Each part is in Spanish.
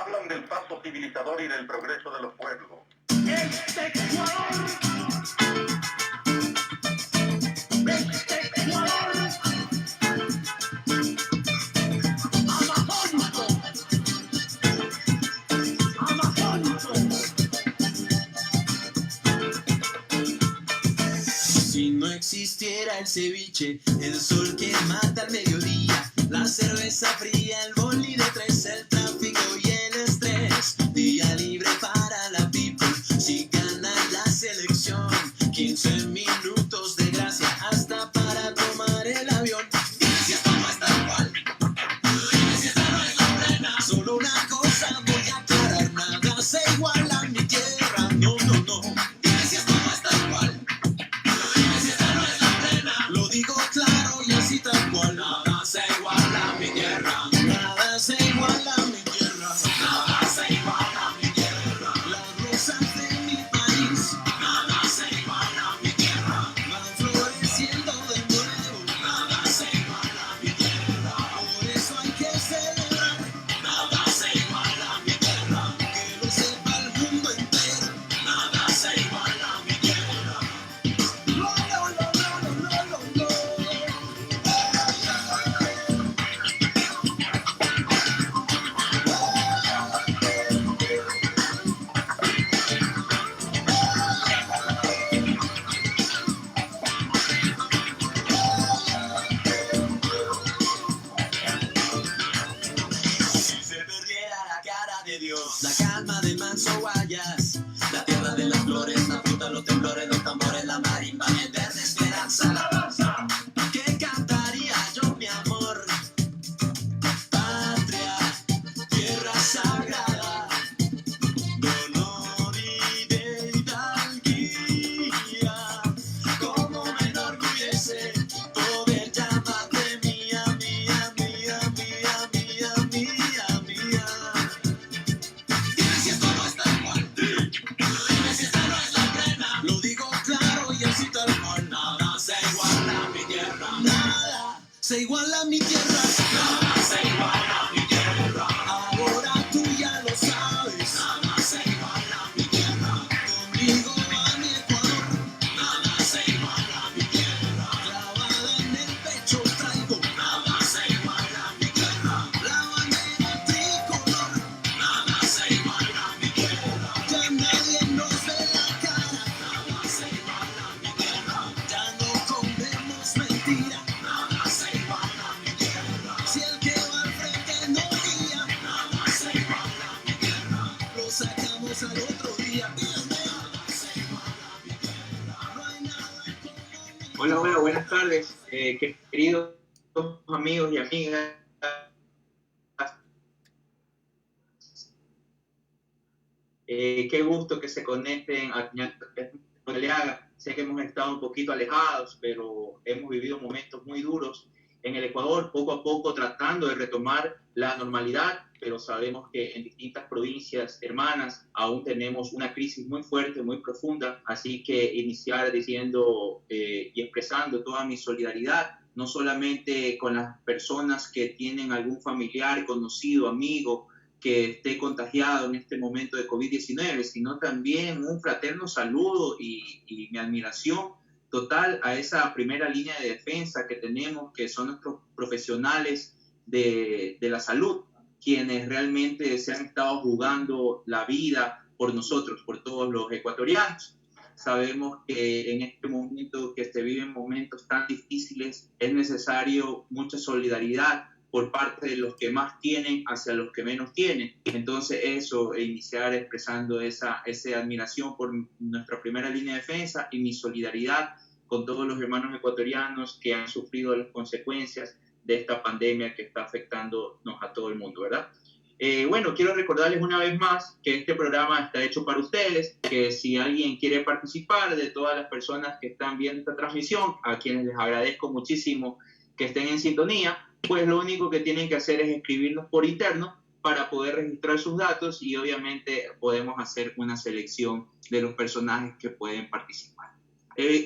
hablan del paso civilizador y del progreso de los pueblos. Este Ecuador, amazónico, amazónico. Si no existiera el ceviche, el sol que mata al mediodía, la cerveza fría, el boli de tres, el tráfico y el estrés, día libre para la people, si gana la selección, 15 minutos de gracia hasta para tomar el avión. Dime si esto no está igual, dime si esta no es la plena. Solo una cosa voy a aclarar, nada se iguala a mi tierra, no, no, no. Dime si esto no está igual, dime si esta no es la plena. Lo digo claro y así tal cual, nada se iguala a mi tierra, nada se iguala a mi tierra, nada se iguala a mi tierra. Las rosas de mi país, nada se iguala a mi tierra, van floreciendo de nuevo, nada se iguala a mi tierra. Por eso hay que celebrar, nada se iguala a mi tierra, que lo sepa el mundo entero, nada se iguala a mi tierra. Lo, lo, lo, lo, lo, lo, lo, lo. Si se perdiera la cara de Dios, la calma de Manso Guayas, la tierra de las flores, la fruta, los temblores, los tambores, la marimba, el verde esperanza, la danza. ¿Qué cantaría yo, mi amor? Patria, tierra sagrada, de honor y de hidalguía. Cómo me enorgullece poder llamarte mía, mía, mía, mía, mía, mía, mía. Dime si esto no está igual, dime si esta no es la plena. Lo digo claro y así tal cual, nada se iguala a mi tierra, nada se iguala a mi tierra, nada se iguala a mi tierra. Ahora tú ya lo sabes, nada se iguala a mi tierra. Conmigo a mi Ecuador, nada se iguala a mi tierra. Clavada en el pecho traigo, nada se iguala a mi tierra. La bandera tricolor, nada se iguala a mi tierra. Ya nadie nos ve la cara, nada se iguala a mi tierra. Ya no comemos mentira, nada se iguala a mi tierra. Si el que va al frente no guía, nada se iguala a mi tierra. Lo sacamos al otro día, nada se iguala a mi tierra. No hay nada como mi Hola, hola, buenas tardes, queridos amigos y amigas. Qué gusto que se conecten a Aliaga. Sé que hemos estado un poquito alejados, pero hemos vivido momentos muy duros en el Ecuador, poco a poco tratando de retomar la normalidad, pero sabemos que en distintas provincias hermanas aún tenemos una crisis muy fuerte, muy profunda, así que iniciar diciendo y expresando toda mi solidaridad, no solamente con las personas que tienen algún familiar, conocido, amigo, que esté contagiado en este momento de COVID-19, sino también un fraterno saludo y mi admiración total a esa primera línea de defensa que tenemos, que son nuestros profesionales de la salud, quienes realmente se han estado jugando la vida por nosotros, por todos los ecuatorianos. Sabemos que en este momento que se viven momentos tan difíciles es necesario mucha solidaridad por parte de los que más tienen hacia los que menos tienen. Entonces eso, iniciar expresando esa admiración por nuestra primera línea de defensa y mi solidaridad con todos los hermanos ecuatorianos que han sufrido las consecuencias de esta pandemia que está afectándonos a todo el mundo, ¿verdad? Bueno, quiero recordarles una vez más que este programa está hecho para ustedes, que si alguien quiere participar, de todas las personas que están viendo esta transmisión, a quienes les agradezco muchísimo que estén en sintonía, pues lo único que tienen que hacer es escribirnos por interno para poder registrar sus datos y obviamente podemos hacer una selección de los personajes que pueden participar.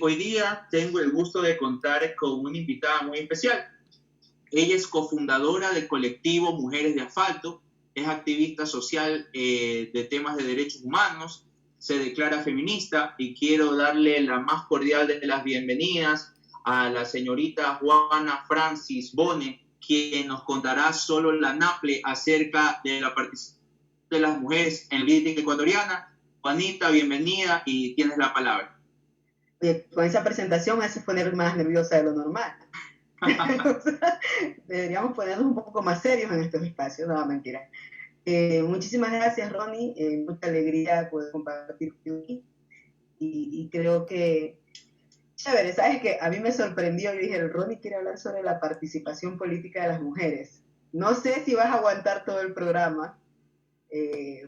Hoy día tengo el gusto de contar con una invitada muy especial. Ella es cofundadora del colectivo Mujeres de Asfalto, es activista social de temas de derechos humanos, se declara feminista y quiero darle la más cordial de las bienvenidas a la señorita Juana Francis Bone, quien nos contará solo la NAPLE acerca de la participación de las mujeres en la política ecuatoriana. Juanita, bienvenida y tienes la palabra. Con esa presentación me hace poner más nerviosa de lo normal. O sea, deberíamos ponernos un poco más serios en estos espacios, no, mentira. Muchísimas gracias, Ronnie, mucha alegría poder compartir aquí y creo que, chévere, sabes que a mí me sorprendió, yo dije, el Ronnie quiere hablar sobre la participación política de las mujeres. No sé si vas a aguantar todo el programa,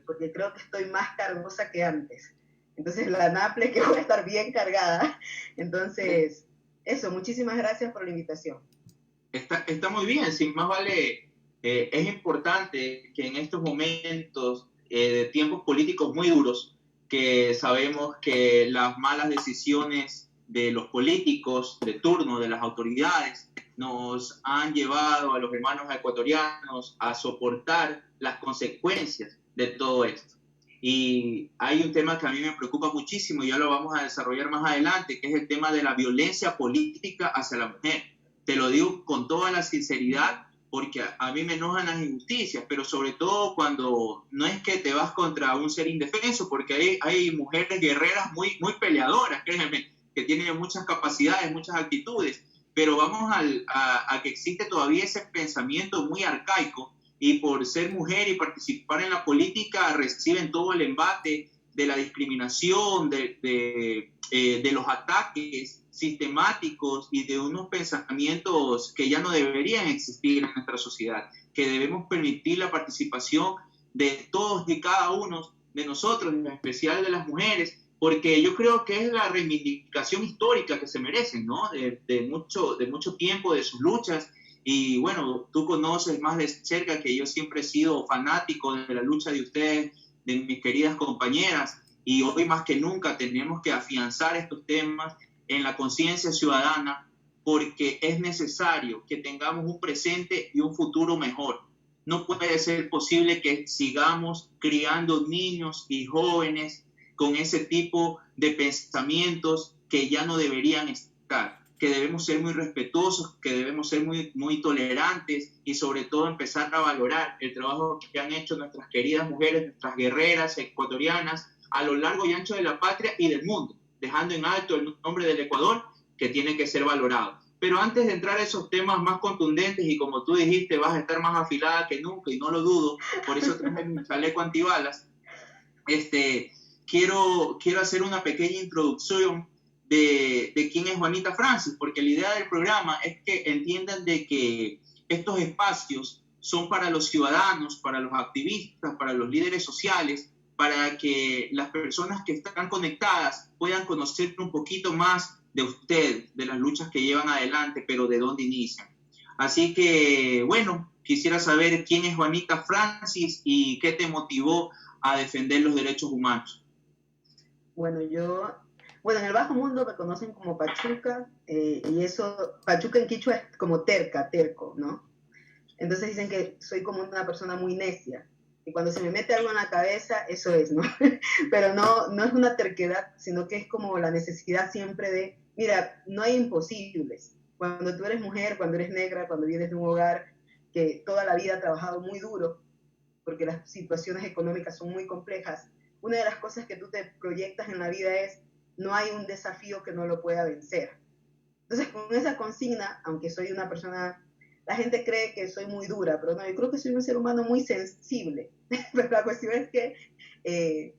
porque creo que estoy más cargosa que antes. Entonces la NAPLE que voy a estar bien cargada. Entonces, eso, muchísimas gracias por la invitación. Está muy bien, sin más vale, es importante que en estos momentos de tiempos políticos muy duros, que sabemos que las malas decisiones de los políticos de turno, de las autoridades, nos han llevado a los hermanos ecuatorianos a soportar las consecuencias de todo esto. Y hay un tema que a mí me preocupa muchísimo y ya lo vamos a desarrollar más adelante, que es el tema de la violencia política hacia la mujer. Te lo digo con toda la sinceridad porque a mí me enojan las injusticias, pero sobre todo cuando no es que te vas contra un ser indefenso, porque hay mujeres guerreras muy peleadoras, créeme, que tienen muchas capacidades, muchas actitudes, pero vamos a que existe todavía ese pensamiento muy arcaico y por ser mujer y participar en la política reciben todo el embate de la discriminación, de los ataques sistemáticos y de unos pensamientos que ya no deberían existir en nuestra sociedad, que debemos permitir la participación de todos y cada uno de nosotros, en especial de las mujeres, porque yo creo que es la reivindicación histórica que se merecen, ¿no? De mucho tiempo, de sus luchas. Y bueno, tú conoces más de cerca que yo siempre he sido fanático de la lucha de ustedes, de mis queridas compañeras, y hoy más que nunca tenemos que afianzar estos temas en la conciencia ciudadana porque es necesario que tengamos un presente y un futuro mejor. No puede ser posible que sigamos criando niños y jóvenes con ese tipo de pensamientos que ya no deberían estar, que debemos ser muy respetuosos, que debemos ser muy tolerantes y sobre todo empezar a valorar el trabajo que han hecho nuestras queridas mujeres, nuestras guerreras ecuatorianas a lo largo y ancho de la patria y del mundo, dejando en alto el nombre del Ecuador que tiene que ser valorado. Pero antes de entrar a esos temas más contundentes y como tú dijiste, vas a estar más afilada que nunca y no lo dudo, por eso traje mi chaleco antibalas, quiero hacer una pequeña introducción de quién es Juanita Francis, porque la idea del programa es que entiendan de que estos espacios son para los ciudadanos, para los activistas, para los líderes sociales, para que las personas que están conectadas puedan conocer un poquito más de usted, de las luchas que llevan adelante, pero de dónde inician. Así que, bueno, quisiera saber quién es Juanita Francis y qué te motivó a defender los derechos humanos. Bueno, en el bajo mundo me conocen como Pachuca, y eso, Pachuca en quichua es como terco, ¿no? Entonces dicen que soy como una persona muy necia, y cuando se me mete algo en la cabeza, eso es, ¿no? Pero no es una terquedad, sino que es como la necesidad siempre de, mira, no hay imposibles. Cuando tú eres mujer, cuando eres negra, cuando vienes de un hogar que toda la vida ha trabajado muy duro, porque las situaciones económicas son muy complejas, una de las cosas que tú te proyectas en la vida es, no hay un desafío que no lo pueda vencer. Entonces, con esa consigna, aunque soy una persona, la gente cree que soy muy dura, pero no, yo creo que soy un ser humano muy sensible. Pero la cuestión es que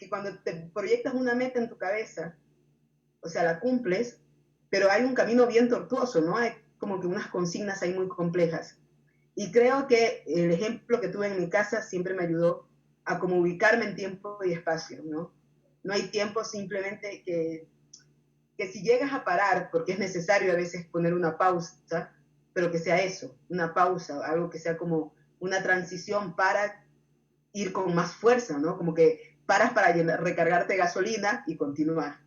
cuando te proyectas una meta en tu cabeza, o sea, la cumples, pero hay un camino bien tortuoso, ¿no? Hay como que unas consignas ahí muy complejas. Y creo que el ejemplo que tuve en mi casa siempre me ayudó a como ubicarme en tiempo y espacio, ¿no? No hay tiempo, simplemente que si llegas a parar, porque es necesario a veces poner una pausa, pero que sea eso, una pausa, algo que sea como una transición para ir con más fuerza, ¿no? Como que paras para recargarte gasolina y continuar.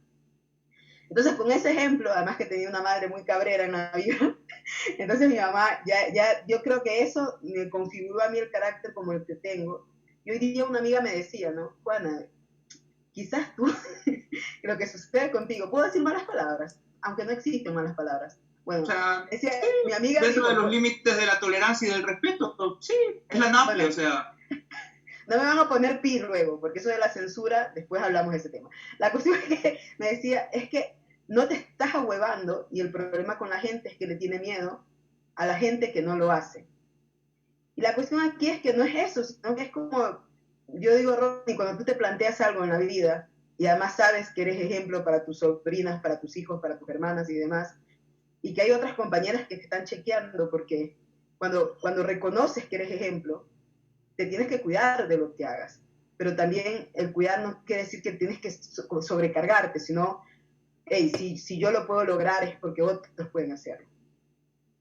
Entonces, con ese ejemplo, además que tenía una madre muy cabrera en la vida, entonces mi mamá, yo creo que eso me configuró a mí el carácter como el que tengo. Y hoy día una amiga me decía, ¿no? Juana, quizás tú, lo que sucede contigo, puedo decir malas palabras, aunque no existen malas palabras. Bueno, O sea, decía, sí, mi amiga dentro dijo, de los límites de la tolerancia y del respeto, sí, es la NAPLE, bueno, o sea, no me van a poner pi luego, porque eso de la censura, después hablamos de ese tema. La cuestión es que me decía, es que no te estás ahuevando y el problema con la gente es que le tiene miedo a la gente que no lo hace. Y la cuestión aquí es que no es eso, sino que es como, yo digo, Ronnie, cuando tú te planteas algo en la vida y además sabes que eres ejemplo para tus sobrinas, para tus hijos, para tus hermanas y demás, y que hay otras compañeras que te están chequeando porque cuando reconoces que eres ejemplo, te tienes que cuidar de lo que hagas. Pero también el cuidar no quiere decir que tienes que sobrecargarte, sino, hey, si yo lo puedo lograr es porque otros pueden hacerlo.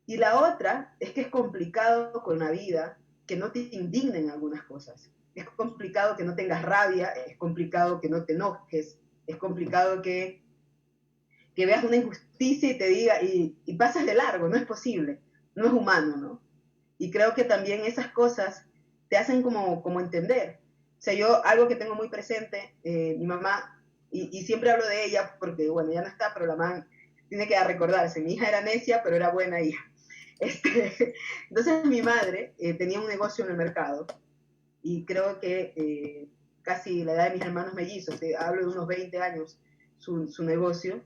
Y la otra es que es complicado con la vida que no te indignen algunas cosas. Es complicado que no tengas rabia, es complicado que no te enojes, es complicado que veas una injusticia y te diga, y pasas de largo, no es posible, no es humano, ¿no? Y creo que también esas cosas te hacen como entender. O sea, yo algo que tengo muy presente, mi mamá, y siempre hablo de ella porque, bueno, ya no está, pero la mamá tiene que recordarse, mi hija era necia, pero era buena hija. Entonces mi madre tenía un negocio en el mercado y creo que casi la edad de mis hermanos mellizos, hablo de unos 20 años, su negocio,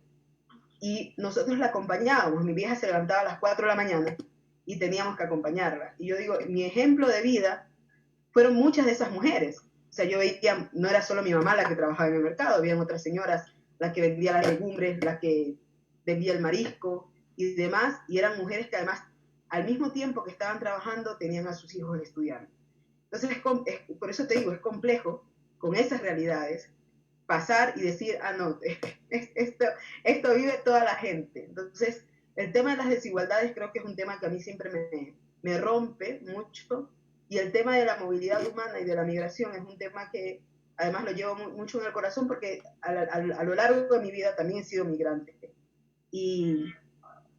y nosotros la acompañábamos. Mi vieja se levantaba a las 4 de la mañana y teníamos que acompañarla. Y yo digo, mi ejemplo de vida fueron muchas de esas mujeres. O sea, yo veía, no era solo mi mamá la que trabajaba en el mercado, habían otras señoras, la que vendía las legumbres, la que vendía el marisco y demás, y eran mujeres que además, al mismo tiempo que estaban trabajando, tenían a sus hijos estudiando. Entonces, por eso te digo, es complejo con esas realidades pasar y decir, ah, no, esto vive toda la gente. Entonces, el tema de las desigualdades creo que es un tema que a mí siempre me rompe mucho, y el tema de la movilidad humana y de la migración es un tema que además lo llevo mucho en el corazón porque a lo largo de mi vida también he sido migrante. Y,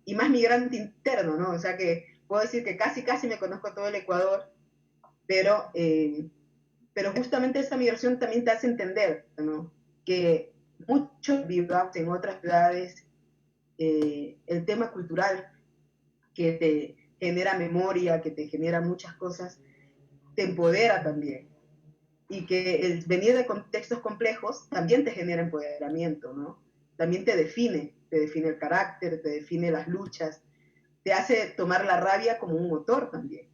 y más migrante interno, ¿no? O sea que puedo decir que casi me conozco todo el Ecuador, pero justamente esta migración también te hace entender, ¿no? Que muchos vivamos en otras ciudades, el tema cultural que te genera memoria, que te genera muchas cosas, te empodera también. Y que el venir de contextos complejos también te genera empoderamiento, ¿no? También te define el carácter, te define las luchas, te hace tomar la rabia como un motor también.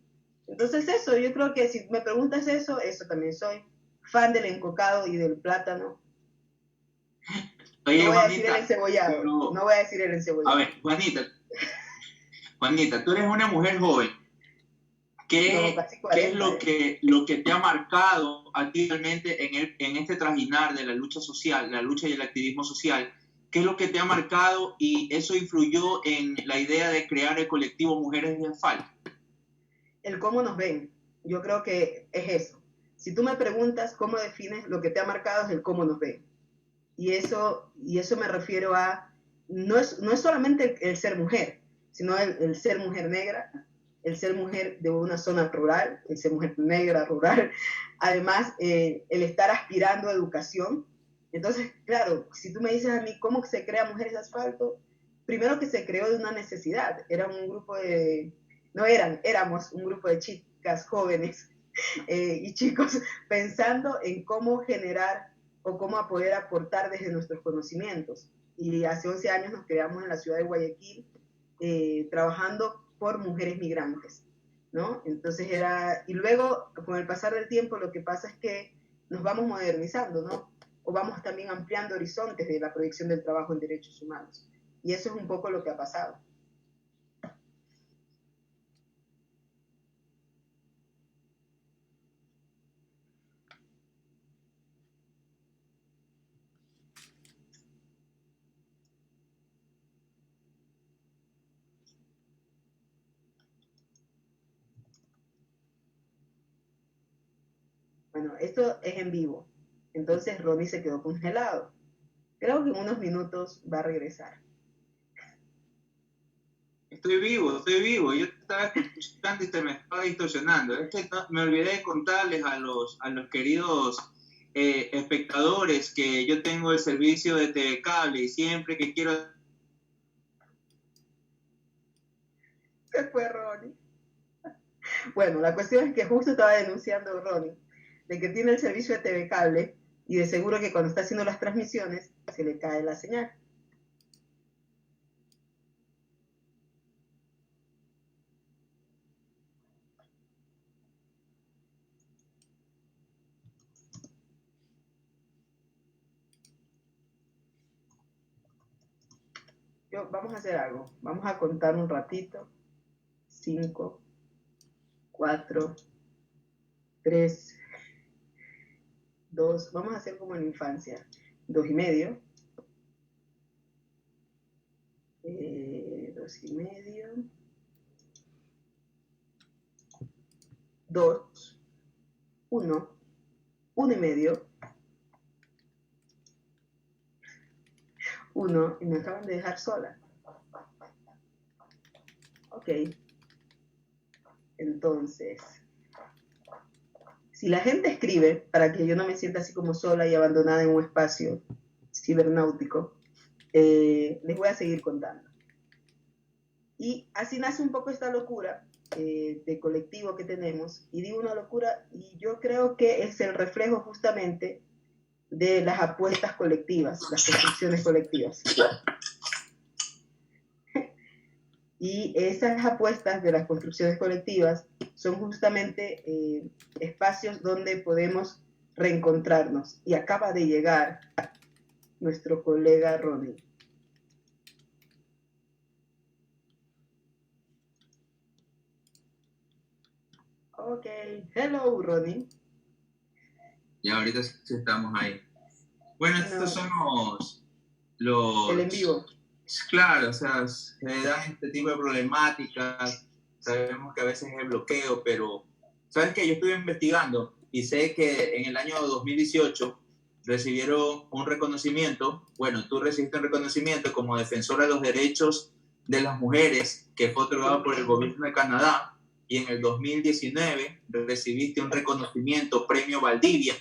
Entonces eso, yo creo que si me preguntas eso también soy fan del encocado y del plátano. oye, No voy a decir el Juanita, encebollado, pero, no voy a decir el a encebollado. ver, Juanita, tú eres una mujer joven. No, ¿Qué, casi qué es 40, lo que te ha marcado actualmente en este trajinar de la lucha social, la lucha y el activismo social? ¿Qué es lo que te ha marcado y eso influyó en la idea de crear el colectivo Mujeres de Asfalto? El cómo nos ven, yo creo que es eso. Si tú me preguntas cómo defines lo que te ha marcado es el cómo nos ven. Y eso me refiero a, no es solamente el ser mujer, sino el ser mujer negra, el ser mujer de una zona rural, el ser mujer negra rural, además el estar aspirando a educación. Entonces, claro, si tú me dices a mí cómo se crea Mujeres de Asfalto, primero que se creó de una necesidad, era un grupo de, no eran, éramos un grupo de chicas jóvenes y chicos pensando en cómo generar o cómo poder aportar desde nuestros conocimientos. Y hace 11 años nos creamos en la ciudad de Guayaquil trabajando por mujeres migrantes, ¿no? Entonces era, y luego con el pasar del tiempo lo que pasa es que nos vamos modernizando, ¿no? O vamos también ampliando horizontes de la proyección del trabajo en derechos humanos. Y eso es un poco lo que ha pasado. Bueno, esto es en vivo. Entonces Ronnie se quedó congelado. Creo que en unos minutos va a regresar. Estoy vivo. Yo estaba escuchando y se me estaba distorsionando. Es que me olvidé de contarles a los queridos espectadores que yo tengo el servicio de TV Cable y siempre que quiero... Se fue Ronnie. Bueno, la cuestión es que justo estaba denunciando Ronnie de que tiene el servicio de TV Cable y de seguro que cuando está haciendo las transmisiones se le cae la señal. Vamos a hacer algo. Vamos a contar un ratito. 5, 4, 3, 2. Vamos a hacer como en la infancia. 2,5. 2,5. 2. 1. 1,5. 1 y me acaban de dejar sola. Ok. Entonces, si la gente escribe, para que yo no me sienta así como sola y abandonada en un espacio cibernáutico, les voy a seguir contando. Y así nace un poco esta locura de colectivo que tenemos. Y digo una locura, y yo creo que es el reflejo justamente de las apuestas colectivas, las construcciones colectivas. Y esas apuestas de las construcciones colectivas son justamente espacios donde podemos reencontrarnos. Y acaba de llegar nuestro colega Ronnie. Ok, hello Ronnie. Y ahorita sí estamos ahí. Bueno, estos son los... El en vivo. Claro, o sea, se dan este tipo de problemáticas. Sabemos que a veces es el bloqueo, pero ¿sabes qué? Yo estuve investigando y sé que en el año 2018 recibieron un reconocimiento. Bueno, tú recibiste un reconocimiento como defensora de los derechos de las mujeres que fue otorgado por el gobierno de Canadá. Y en el 2019 recibiste un reconocimiento, Premio Valdivia.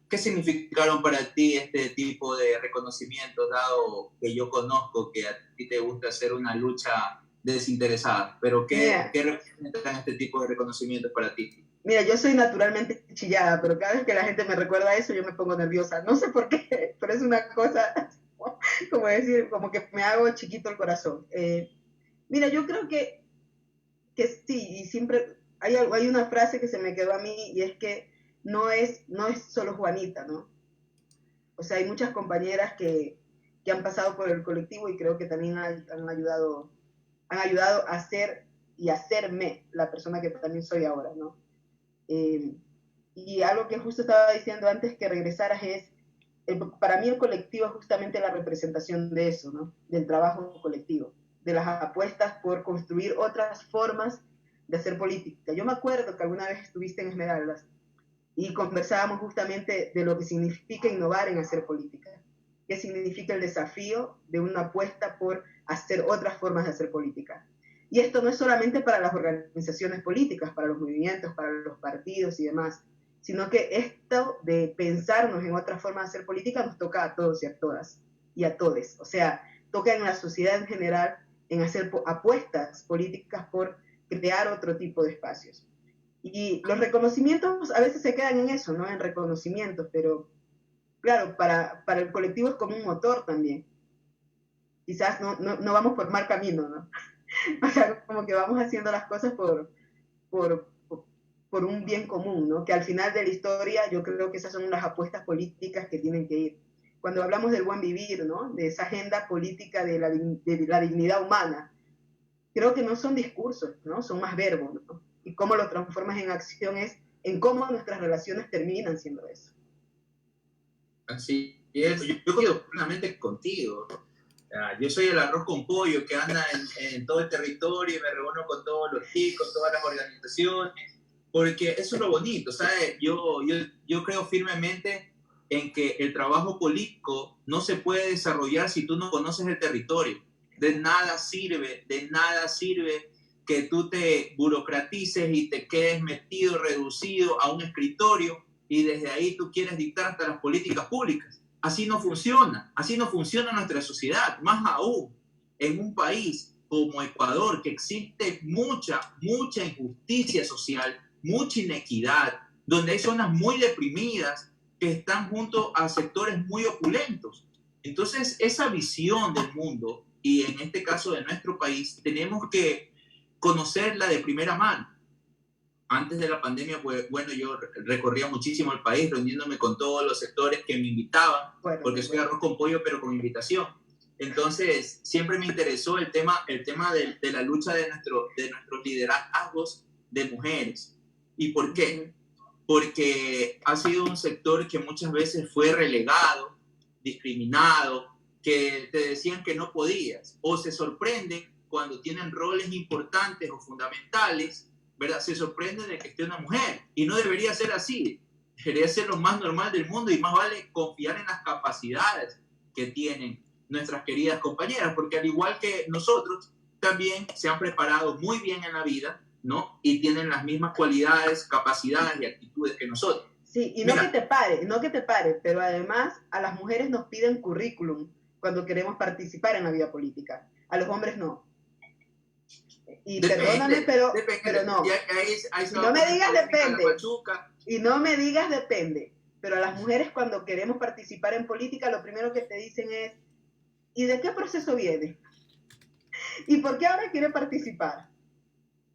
¿Qué significaron para ti este tipo de reconocimientos, dado que yo conozco que a ti te gusta hacer una lucha desinteresada? Pero ¿qué representan este tipo de reconocimientos para ti? Mira, yo soy naturalmente chillada, pero cada vez que la gente me recuerda eso, yo me pongo nerviosa. No sé por qué, pero es una cosa, como decir, como que me hago chiquito el corazón. Mira, yo creo que sí, y siempre hay una frase que se me quedó a mí y es que no es solo Juanita, ¿no? O sea, hay muchas compañeras que han pasado por el colectivo y creo que también han ayudado a ser y hacerme la persona que también soy ahora, ¿no? Y algo que justo estaba diciendo antes que regresaras es, para mí el colectivo es justamente la representación de eso, ¿no? Del trabajo colectivo, de las apuestas por construir otras formas de hacer política. Yo me acuerdo que alguna vez estuviste en Esmeraldas y conversábamos justamente de lo que significa innovar en hacer política, qué significa el desafío de una apuesta por hacer otras formas de hacer política. Y esto no es solamente para las organizaciones políticas, para los movimientos, para los partidos y demás, sino que esto de pensarnos en otra forma de hacer política nos toca a todos y a todas y a todes. O sea, toca en la sociedad en general en hacer apuestas políticas por crear otro tipo de espacios. Y los reconocimientos a veces se quedan en eso, ¿no? En reconocimientos, pero claro, para el colectivo es como un motor también. Quizás no vamos por mal camino, ¿no? O sea, como que vamos haciendo las cosas por un bien común, ¿no? Que al final de la historia yo creo que esas son las apuestas políticas que tienen que ir. Cuando hablamos del buen vivir, ¿no? De esa agenda política de la dignidad humana, creo que no son discursos, ¿no? Son más verbos, ¿no? Y cómo lo transformas en acción es en cómo nuestras relaciones terminan siendo eso. Así es, yo coincido plenamente contigo. Yo soy el arroz con pollo que anda en todo el territorio y me reúno con todos los chicos, todas las organizaciones, porque eso es lo bonito, ¿sabes? Yo creo firmemente en que el trabajo político no se puede desarrollar si tú no conoces el territorio. De nada sirve que tú te burocratices y te quedes metido, reducido a un escritorio y desde ahí tú quieres dictar hasta las políticas públicas. Así no funciona nuestra sociedad, más aún en un país como Ecuador, que existe mucha injusticia social, mucha inequidad, donde hay zonas muy deprimidas que están junto a sectores muy opulentos. Entonces, esa visión del mundo, y en este caso de nuestro país, tenemos que conocerla de primera mano. Antes de la pandemia, pues, bueno, yo recorría muchísimo el país, reuniéndome con todos los sectores que me invitaban, porque soy arroz con pollo, pero con invitación. Entonces, siempre me interesó el tema de la lucha de nuestros liderazgos de mujeres. ¿Y por qué? Porque ha sido un sector que muchas veces fue relegado, discriminado, que te decían que no podías, o se sorprenden cuando tienen roles importantes o fundamentales, ¿verdad? Se sorprenden de que esté una mujer, y no debería ser así, debería ser lo más normal del mundo, y más vale confiar en las capacidades que tienen nuestras queridas compañeras, porque al igual que nosotros, también se han preparado muy bien en la vida, ¿no? Y tienen las mismas cualidades, capacidades y actitudes que nosotros. Sí, y no que te pare, pero además a las mujeres nos piden currículum cuando queremos participar en la vida política. A los hombres no. Y perdóname, pero no. Y no me digas depende. Y no me digas depende. Pero a las mujeres cuando queremos participar en política, lo primero que te dicen es, ¿y de qué proceso viene? ¿Y por qué ahora quiere participar?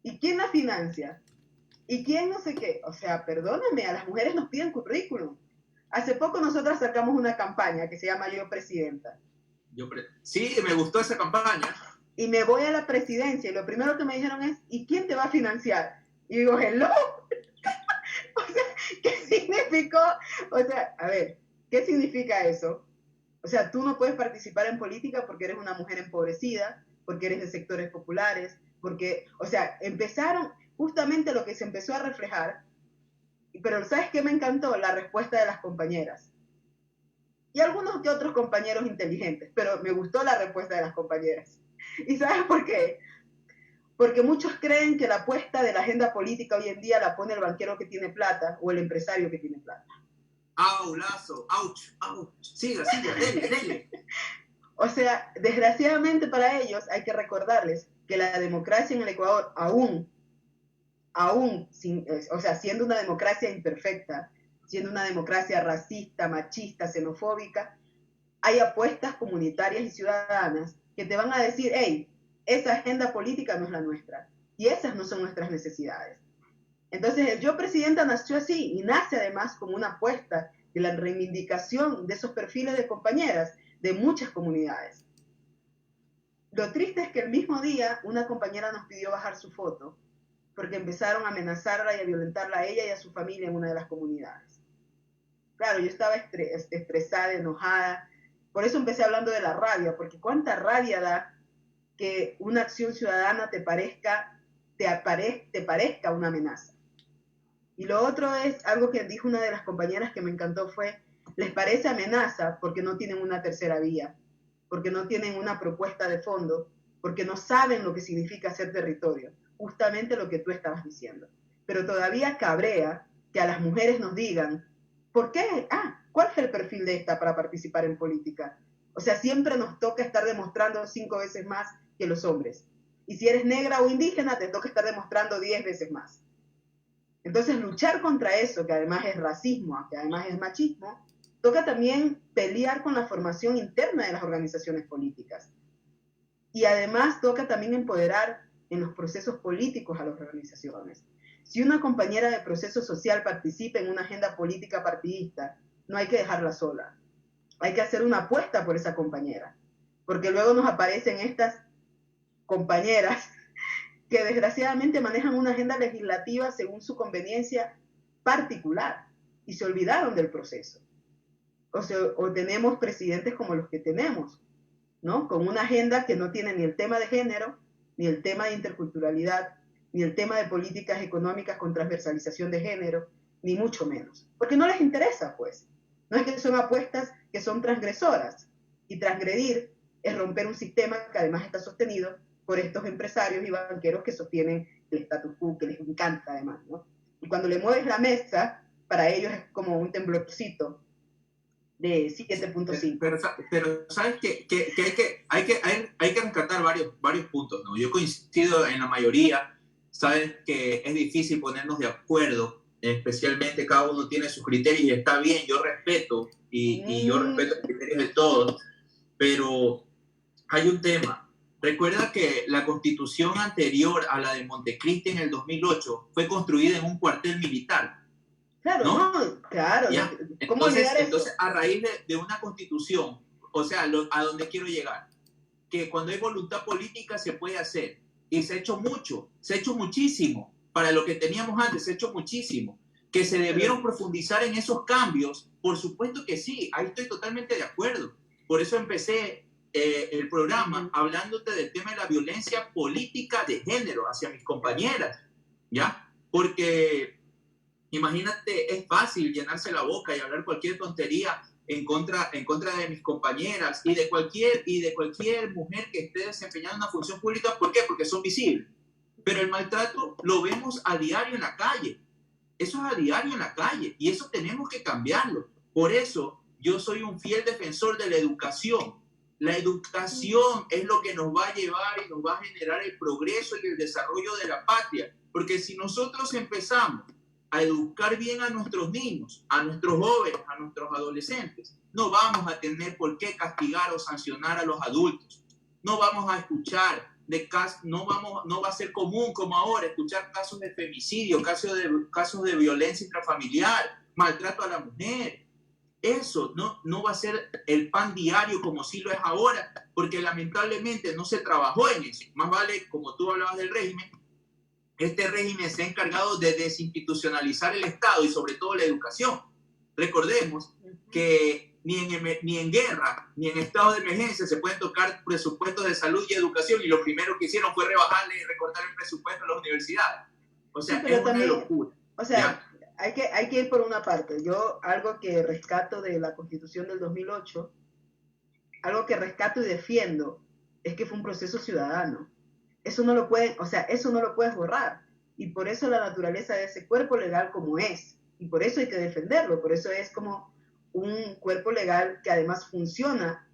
¿Y quién la financia? ¿Y quién no sé qué? O sea, perdóname, a las mujeres nos piden currículum. Hace poco nosotras sacamos una campaña que se llama Yo Presidenta. Sí, me gustó esa campaña. Y me voy a la presidencia y lo primero que me dijeron es, ¿y quién te va a financiar? Y digo, hello. O sea, ¿qué significó? O sea, a ver, ¿qué significa eso? O sea, tú no puedes participar en política porque eres una mujer empobrecida, porque eres de sectores populares, porque, o sea, empezaron justamente lo que se empezó a reflejar, pero ¿sabes qué me encantó? La respuesta de las compañeras. Y algunos que otros compañeros inteligentes, pero me gustó la respuesta de las compañeras. ¿Y sabes por qué? Porque muchos creen que la apuesta de la agenda política hoy en día la pone el banquero que tiene plata o el empresario que tiene plata. ¡Au, Lazo! ¡Auch! Siga, dele. O sea, desgraciadamente para ellos hay que recordarles que la democracia en el Ecuador aún siendo una democracia imperfecta, siendo una democracia racista, machista, xenofóbica, hay apuestas comunitarias y ciudadanas que te van a decir, hey, esa agenda política no es la nuestra y esas no son nuestras necesidades. Entonces el Yo Presidenta nació así y nace además como una apuesta de la reivindicación de esos perfiles de compañeras de muchas comunidades. Lo triste es que el mismo día una compañera nos pidió bajar su foto porque empezaron a amenazarla y a violentarla a ella y a su familia en una de las comunidades. Claro, yo estaba estresada, enojada, por eso empecé hablando de la rabia, porque cuánta rabia da que una acción ciudadana te parezca una amenaza. Y lo otro es algo que dijo una de las compañeras que me encantó fue, les parece amenaza porque no tienen una tercera vía, porque no tienen una propuesta de fondo, porque no saben lo que significa hacer territorio, justamente lo que tú estabas diciendo. Pero todavía cabrea que a las mujeres nos digan, ¿por qué? ¿Cuál es el perfil de esta para participar en política? O sea, siempre nos toca estar demostrando 5 veces más que los hombres. Y si eres negra o indígena, te toca estar demostrando 10 veces más. Entonces, luchar contra eso, que además es racismo, que además es machismo, toca también pelear con la formación interna de las organizaciones políticas. Y además toca también empoderar en los procesos políticos a las organizaciones. Si una compañera de proceso social participa en una agenda política partidista, no hay que dejarla sola. Hay que hacer una apuesta por esa compañera, porque luego nos aparecen estas compañeras que desgraciadamente manejan una agenda legislativa según su conveniencia particular y se olvidaron del proceso. O tenemos presidentes como los que tenemos, ¿no? Con una agenda que no tiene ni el tema de género, ni el tema de interculturalidad, ni el tema de políticas económicas con transversalización de género, ni mucho menos. Porque no les interesa, pues. No es que son apuestas que son transgresoras. Y transgredir es romper un sistema que además está sostenido por estos empresarios y banqueros que sostienen el status quo, que les encanta además, ¿no? Y cuando le mueves la mesa, para ellos es como un temblorcito de 7.5. Pero sabes que hay que rescatar varios puntos, ¿no? Yo coincido en la mayoría. Sabes que es difícil ponernos de acuerdo, especialmente cada uno tiene sus criterios y está bien, yo respeto y yo respeto los criterios de todos, pero hay un tema. Recuerda que la constitución anterior a la de Montecristi en el 2008 fue construida en un cuartel militar. Claro, ¿no? Claro. ¿Ya? ¿Cómo entonces, a raíz de una constitución, o sea, a donde quiero llegar, que cuando hay voluntad política se puede hacer. Y se ha hecho mucho, se ha hecho muchísimo. Para lo que teníamos antes, se ha hecho muchísimo. Que se debieron profundizar en esos cambios, por supuesto que sí, ahí estoy totalmente de acuerdo. Por eso empecé el programa hablándote del tema de la violencia política de género hacia mis compañeras, ¿ya? Porque imagínate, es fácil llenarse la boca y hablar cualquier tontería en contra de mis compañeras y de cualquier mujer que esté desempeñando una función pública. ¿Por qué? Porque son visibles. Pero el maltrato lo vemos a diario en la calle. Eso es a diario en la calle y eso tenemos que cambiarlo. Por eso yo soy un fiel defensor de la educación. La educación es lo que nos va a llevar y nos va a generar el progreso y el desarrollo de la patria. Porque si nosotros empezamos a educar bien a nuestros niños, a nuestros jóvenes, a nuestros adolescentes, no vamos a tener por qué castigar o sancionar a los adultos. No vamos a escuchar no va a ser común como ahora escuchar casos de femicidio, casos de violencia intrafamiliar, maltrato a la mujer. Eso no va a ser el pan diario como sí lo es ahora, porque lamentablemente no se trabajó en eso. Más vale, como tú hablabas del régimen, este régimen se ha encargado de desinstitucionalizar el Estado y sobre todo la educación. Recordemos que ni en guerra, ni en estado de emergencia se pueden tocar presupuestos de salud y educación, y lo primero que hicieron fue rebajarle y recortar el presupuesto a las universidades. O sea, sí, es una locura. O sea, hay que ir por una parte. Yo, algo que rescato de la Constitución del 2008, algo que rescato y defiendo, es que fue un proceso ciudadano. Eso no lo puedes borrar. Y por eso la naturaleza de ese cuerpo legal como es. Y por eso hay que defenderlo. Por eso es como un cuerpo legal que además funciona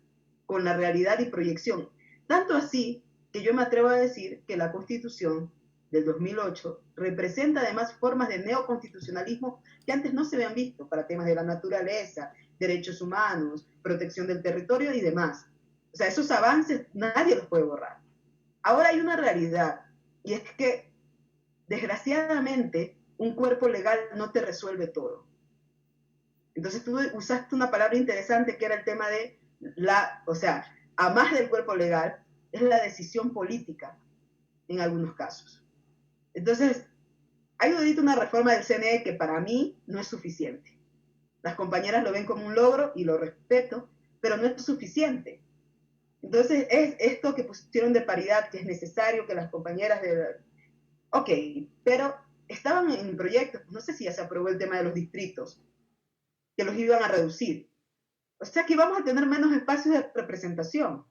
con la realidad y proyección. Tanto así que yo me atrevo a decir que la Constitución del 2008 representa además formas de neoconstitucionalismo que antes no se habían visto para temas de la naturaleza, derechos humanos, protección del territorio y demás. O sea, esos avances nadie los puede borrar. Ahora hay una realidad, y es que, desgraciadamente, un cuerpo legal no te resuelve todo. Entonces tú usaste una palabra interesante que era el tema de a más del cuerpo legal, es la decisión política en algunos casos. Entonces, hay ahorita una reforma del CNE que para mí no es suficiente. Las compañeras lo ven como un logro y lo respeto, pero no es suficiente. Entonces, es esto que pusieron de paridad, que es necesario que las compañeras Ok, pero estaban en proyectos, no sé si ya se aprobó el tema de los distritos, que los iban a reducir. O sea que íbamos a tener menos espacios de representación.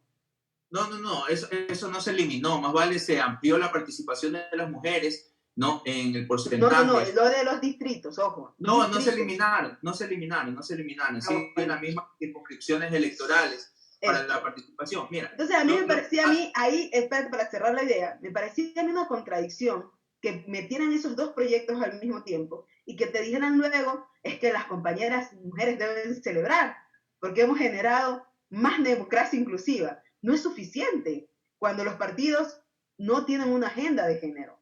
No, eso no se eliminó, más vale se amplió la participación de las mujeres, ¿no? En el porcentaje. No, lo de los distritos, ojo. No se eliminaron, sí, en las mismas circunscripciones electorales para la participación. Mira, entonces a mí me parecía ahí, para cerrar la idea, me parecía a mí una contradicción que metieran esos dos proyectos al mismo tiempo y que te dijeran luego es que las compañeras mujeres deben celebrar porque hemos generado más democracia inclusiva. No es suficiente cuando los partidos no tienen una agenda de género.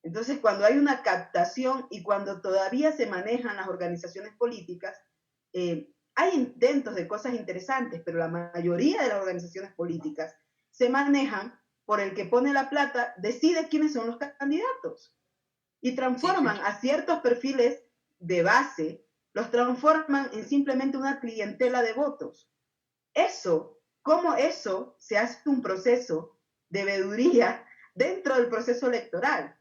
Entonces, cuando hay una captación y cuando todavía se manejan las organizaciones políticas, hay intentos de cosas interesantes, pero la mayoría de las organizaciones políticas se manejan por el que pone la plata, decide quiénes son los candidatos y transforman a ciertos perfiles de base, los transforman en simplemente una clientela de votos. ¿Cómo eso se hace un proceso de veeduría dentro del proceso electoral?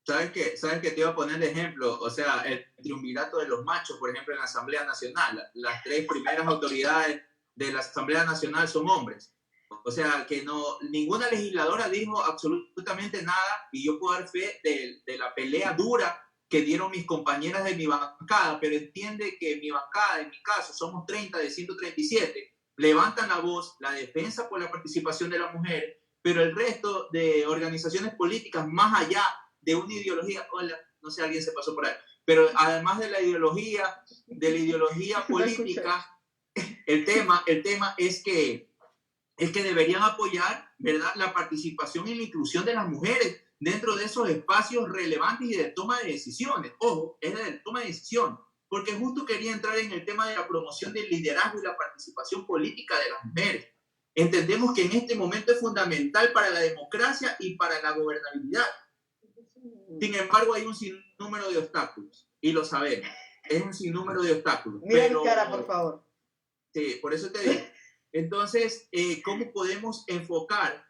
¿Sabes que te iba a poner de ejemplo? O sea, el triunvirato de los machos, por ejemplo, en la Asamblea Nacional. Las 3 primeras autoridades de la Asamblea Nacional son hombres. O sea, que no, ninguna legisladora dijo absolutamente nada, y yo puedo dar fe de la pelea dura que dieron mis compañeras de mi bancada, pero entiende que mi bancada, en mi caso, somos 30 de 137, levantan la voz, la defensa por la participación de las mujeres, pero el resto de organizaciones políticas, más allá de una ideología, hola, no sé, alguien se pasó por ahí, pero además de la ideología política, el tema es que deberían apoyar, ¿verdad?, la participación y la inclusión de las mujeres dentro de esos espacios relevantes y de toma de decisiones. Ojo, es de toma de decisiones, porque justo quería entrar en el tema de la promoción del liderazgo y la participación política de las mujeres. Entendemos que en este momento es fundamental para la democracia y para la gobernabilidad. Sin embargo, hay un sinnúmero de obstáculos, y lo sabemos. Es un sinnúmero de obstáculos. Mira pero, mi cara, por favor. Sí, por eso te digo. Entonces, ¿cómo podemos enfocar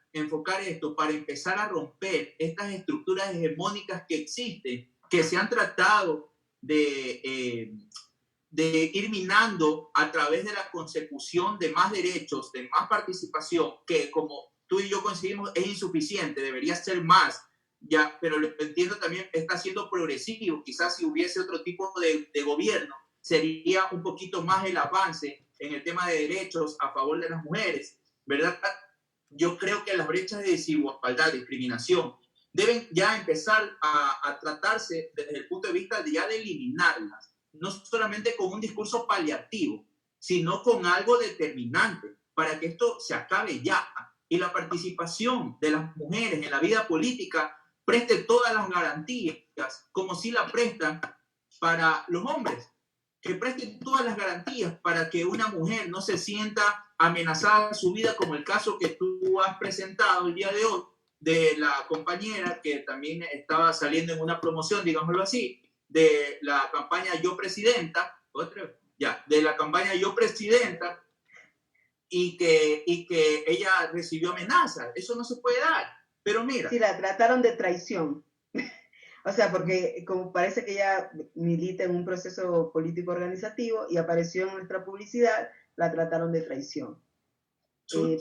esto para empezar a romper estas estructuras hegemónicas que existen, que se han tratado de ir minando a través de la consecución de más derechos, de más participación, que como tú y yo coincidimos es insuficiente, debería ser más, ya, pero lo entiendo también, está siendo progresivo. Quizás si hubiese otro tipo de gobierno, sería un poquito más el avance en el tema de derechos a favor de las mujeres, ¿verdad? Yo creo que las brechas de desigualdad, discriminación, deben ya empezar a tratarse desde el punto de vista de ya de eliminarlas, no solamente con un discurso paliativo, sino con algo determinante para que esto se acabe ya. Y la participación de las mujeres en la vida política preste todas las garantías, como si la prestan para los hombres, que presten todas las garantías para que una mujer no se sienta amenazada en su vida, como el caso que tú has presentado el día de hoy, de la compañera que también estaba saliendo en una promoción, digámoslo así, de la campaña Yo Presidenta, de la campaña Yo Presidenta, y que ella recibió amenazas. Eso no se puede dar. Pero mira. Sí, la trataron de traición. O sea, porque como parece que ella milita en un proceso político organizativo y apareció en nuestra publicidad, la trataron de traición.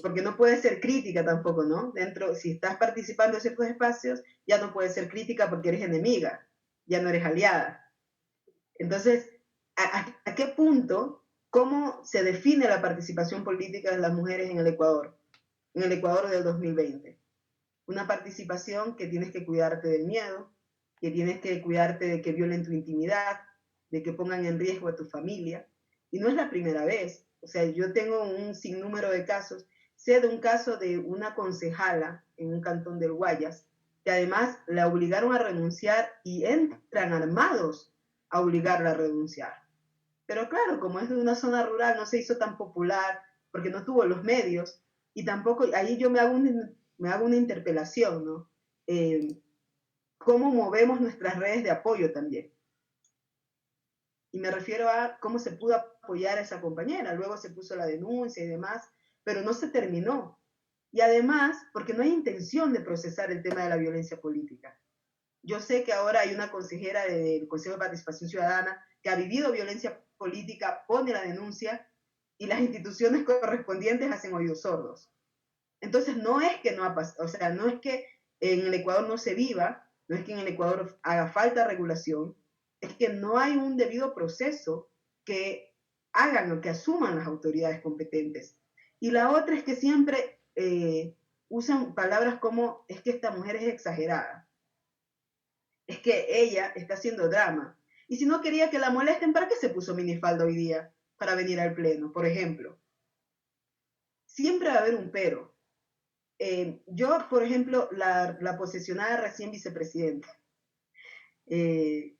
Porque no puede ser crítica tampoco, ¿no? Si estás participando en ciertos espacios, ya no puedes ser crítica porque eres enemiga, ya no eres aliada. Entonces, ¿a qué punto, cómo se define la participación política de las mujeres en el Ecuador del 2020? Una participación que tienes que cuidarte del miedo, que tienes que cuidarte de que violen tu intimidad, de que pongan en riesgo a tu familia. Y no es la primera vez. O sea, yo tengo un sinnúmero de casos. Sé de un caso de una concejala en un cantón del Guayas, que además la obligaron a renunciar y entran armados a obligarla a renunciar. Pero claro, como es de una zona rural, no se hizo tan popular porque no tuvo los medios, y tampoco, ahí yo me hago una interpelación, ¿no? Cómo movemos nuestras redes de apoyo también. Y me refiero a cómo se pudo apoyar a esa compañera. Luego se puso la denuncia y demás, pero no se terminó. Y además, porque no hay intención de procesar el tema de la violencia política. Yo sé que ahora hay una consejera del Consejo de Participación Ciudadana que ha vivido violencia política, pone la denuncia y las instituciones correspondientes hacen oídos sordos. Entonces no es que no ha pasado, o sea, no es que en el Ecuador no se viva, no es que en el Ecuador haga falta regulación, es que no hay un debido proceso que hagan o que asuman las autoridades competentes. Y la otra es que siempre usan palabras como, es que esta mujer es exagerada, es que ella está haciendo drama. Y si no quería que la molesten, ¿para qué se puso minifalda hoy día? Para venir al pleno, por ejemplo. Siempre va a haber un pero. Yo, por ejemplo, la posesionada recién vicepresidenta,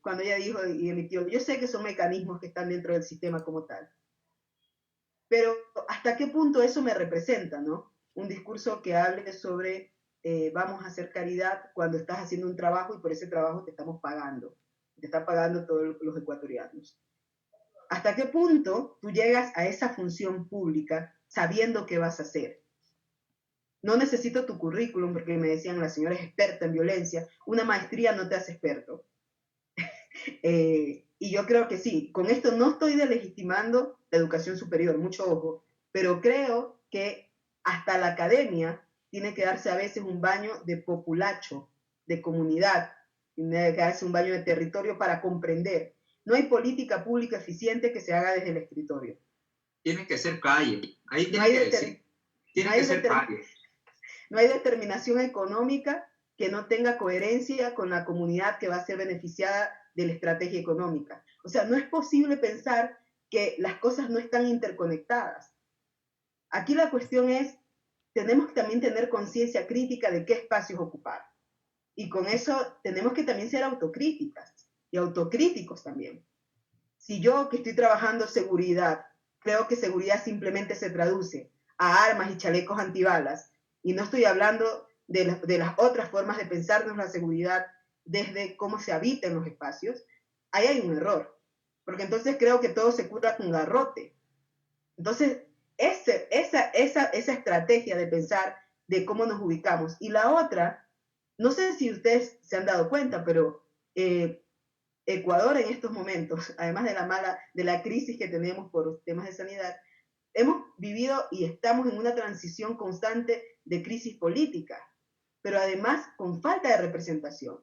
cuando ella dijo y emitió, yo sé que son mecanismos que están dentro del sistema como tal, pero ¿hasta qué punto eso me representa, no? Un discurso que hable sobre vamos a hacer caridad cuando estás haciendo un trabajo y por ese trabajo te estamos pagando, te están pagando todos los ecuatorianos. ¿Hasta qué punto tú llegas a esa función pública sabiendo qué vas a hacer? no necesito tu currículum, porque me decían, la señora es experta en violencia, una maestría no te hace experto. Y yo creo que sí, con esto no estoy delegitimando la educación superior, mucho ojo, pero creo que hasta la academia tiene que darse a veces un baño de populacho, de comunidad, tiene que darse un baño de territorio para comprender. No hay política pública eficiente que se haga desde el escritorio. Tiene que ser calle. Ahí No tiene hay, que decir. Tiene que ser calle. no hay determinación económica que no tenga coherencia con la comunidad que va a ser beneficiada de la estrategia económica. O sea, no es posible pensar que las cosas no están interconectadas. Aquí la cuestión es, tenemos que también tener conciencia crítica de qué espacios ocupar. Y con eso tenemos que también ser autocríticas y autocríticos también. Si yo, que estoy trabajando seguridad, creo que seguridad simplemente se traduce a armas y chalecos antibalas, y no estoy hablando de las otras formas de pensarnos la seguridad desde cómo se habita en los espacios, ahí hay un error. Porque entonces creo que todo se cura con garrote. Entonces, esa estrategia de pensar de cómo nos ubicamos. Y la otra, no sé si ustedes se han dado cuenta, pero Ecuador en estos momentos, además de la crisis que tenemos por temas de sanidad, hemos vivido y estamos en una transición constante de crisis política, pero además con falta de representación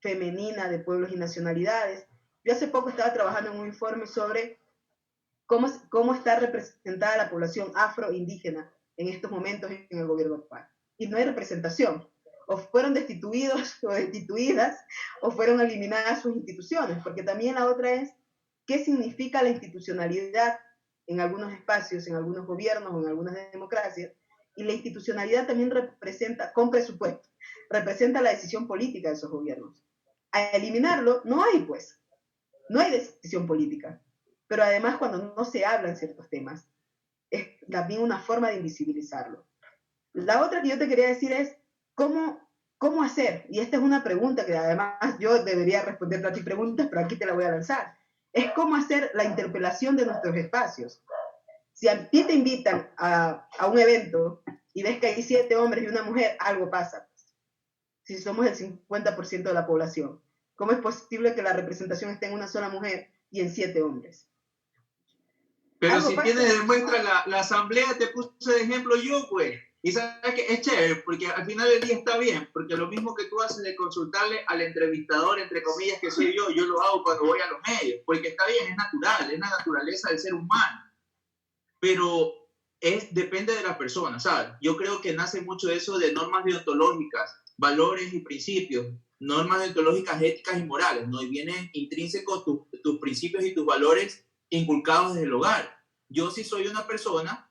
femenina de pueblos y nacionalidades. Yo hace poco estaba trabajando en un informe sobre cómo está representada la población afroindígena en estos momentos en el gobierno actual. Y no hay representación. O fueron destituidos o destituidas, o fueron eliminadas sus instituciones, porque también la otra es, ¿qué significa la institucionalidad en algunos espacios, en algunos gobiernos o en algunas democracias? Y la institucionalidad también representa, con presupuesto, representa la decisión política de esos gobiernos. A eliminarlo, no hay decisión política. Pero además, cuando no se hablan ciertos temas, es también una forma de invisibilizarlo. La otra que yo te quería decir es, ¿cómo hacer? Y esta es una pregunta que además yo debería responder a tus preguntas, pero aquí te la voy a lanzar. Es cómo hacer la interpelación de nuestros espacios. Si a ti te invitan a un evento y ves que hay 7 hombres y una mujer, algo pasa. Si somos el 50% de la población, ¿cómo es posible que la representación esté en una sola mujer y en 7 hombres? Pero si tienes de muestra la asamblea, te puse de ejemplo yo, pues. Y sabes que es chévere, porque al final del día está bien, porque lo mismo que tú haces de consultarle al entrevistador, entre comillas, que soy yo lo hago cuando voy a los medios, porque está bien, es natural, es la naturaleza del ser humano. Pero depende de la persona, ¿sabes? Yo creo que nace mucho eso de normas deontológicas, valores y principios, normas deontológicas, éticas y morales, ¿no? Y vienen intrínsecos tus principios y tus valores inculcados desde el hogar. Yo sí soy una persona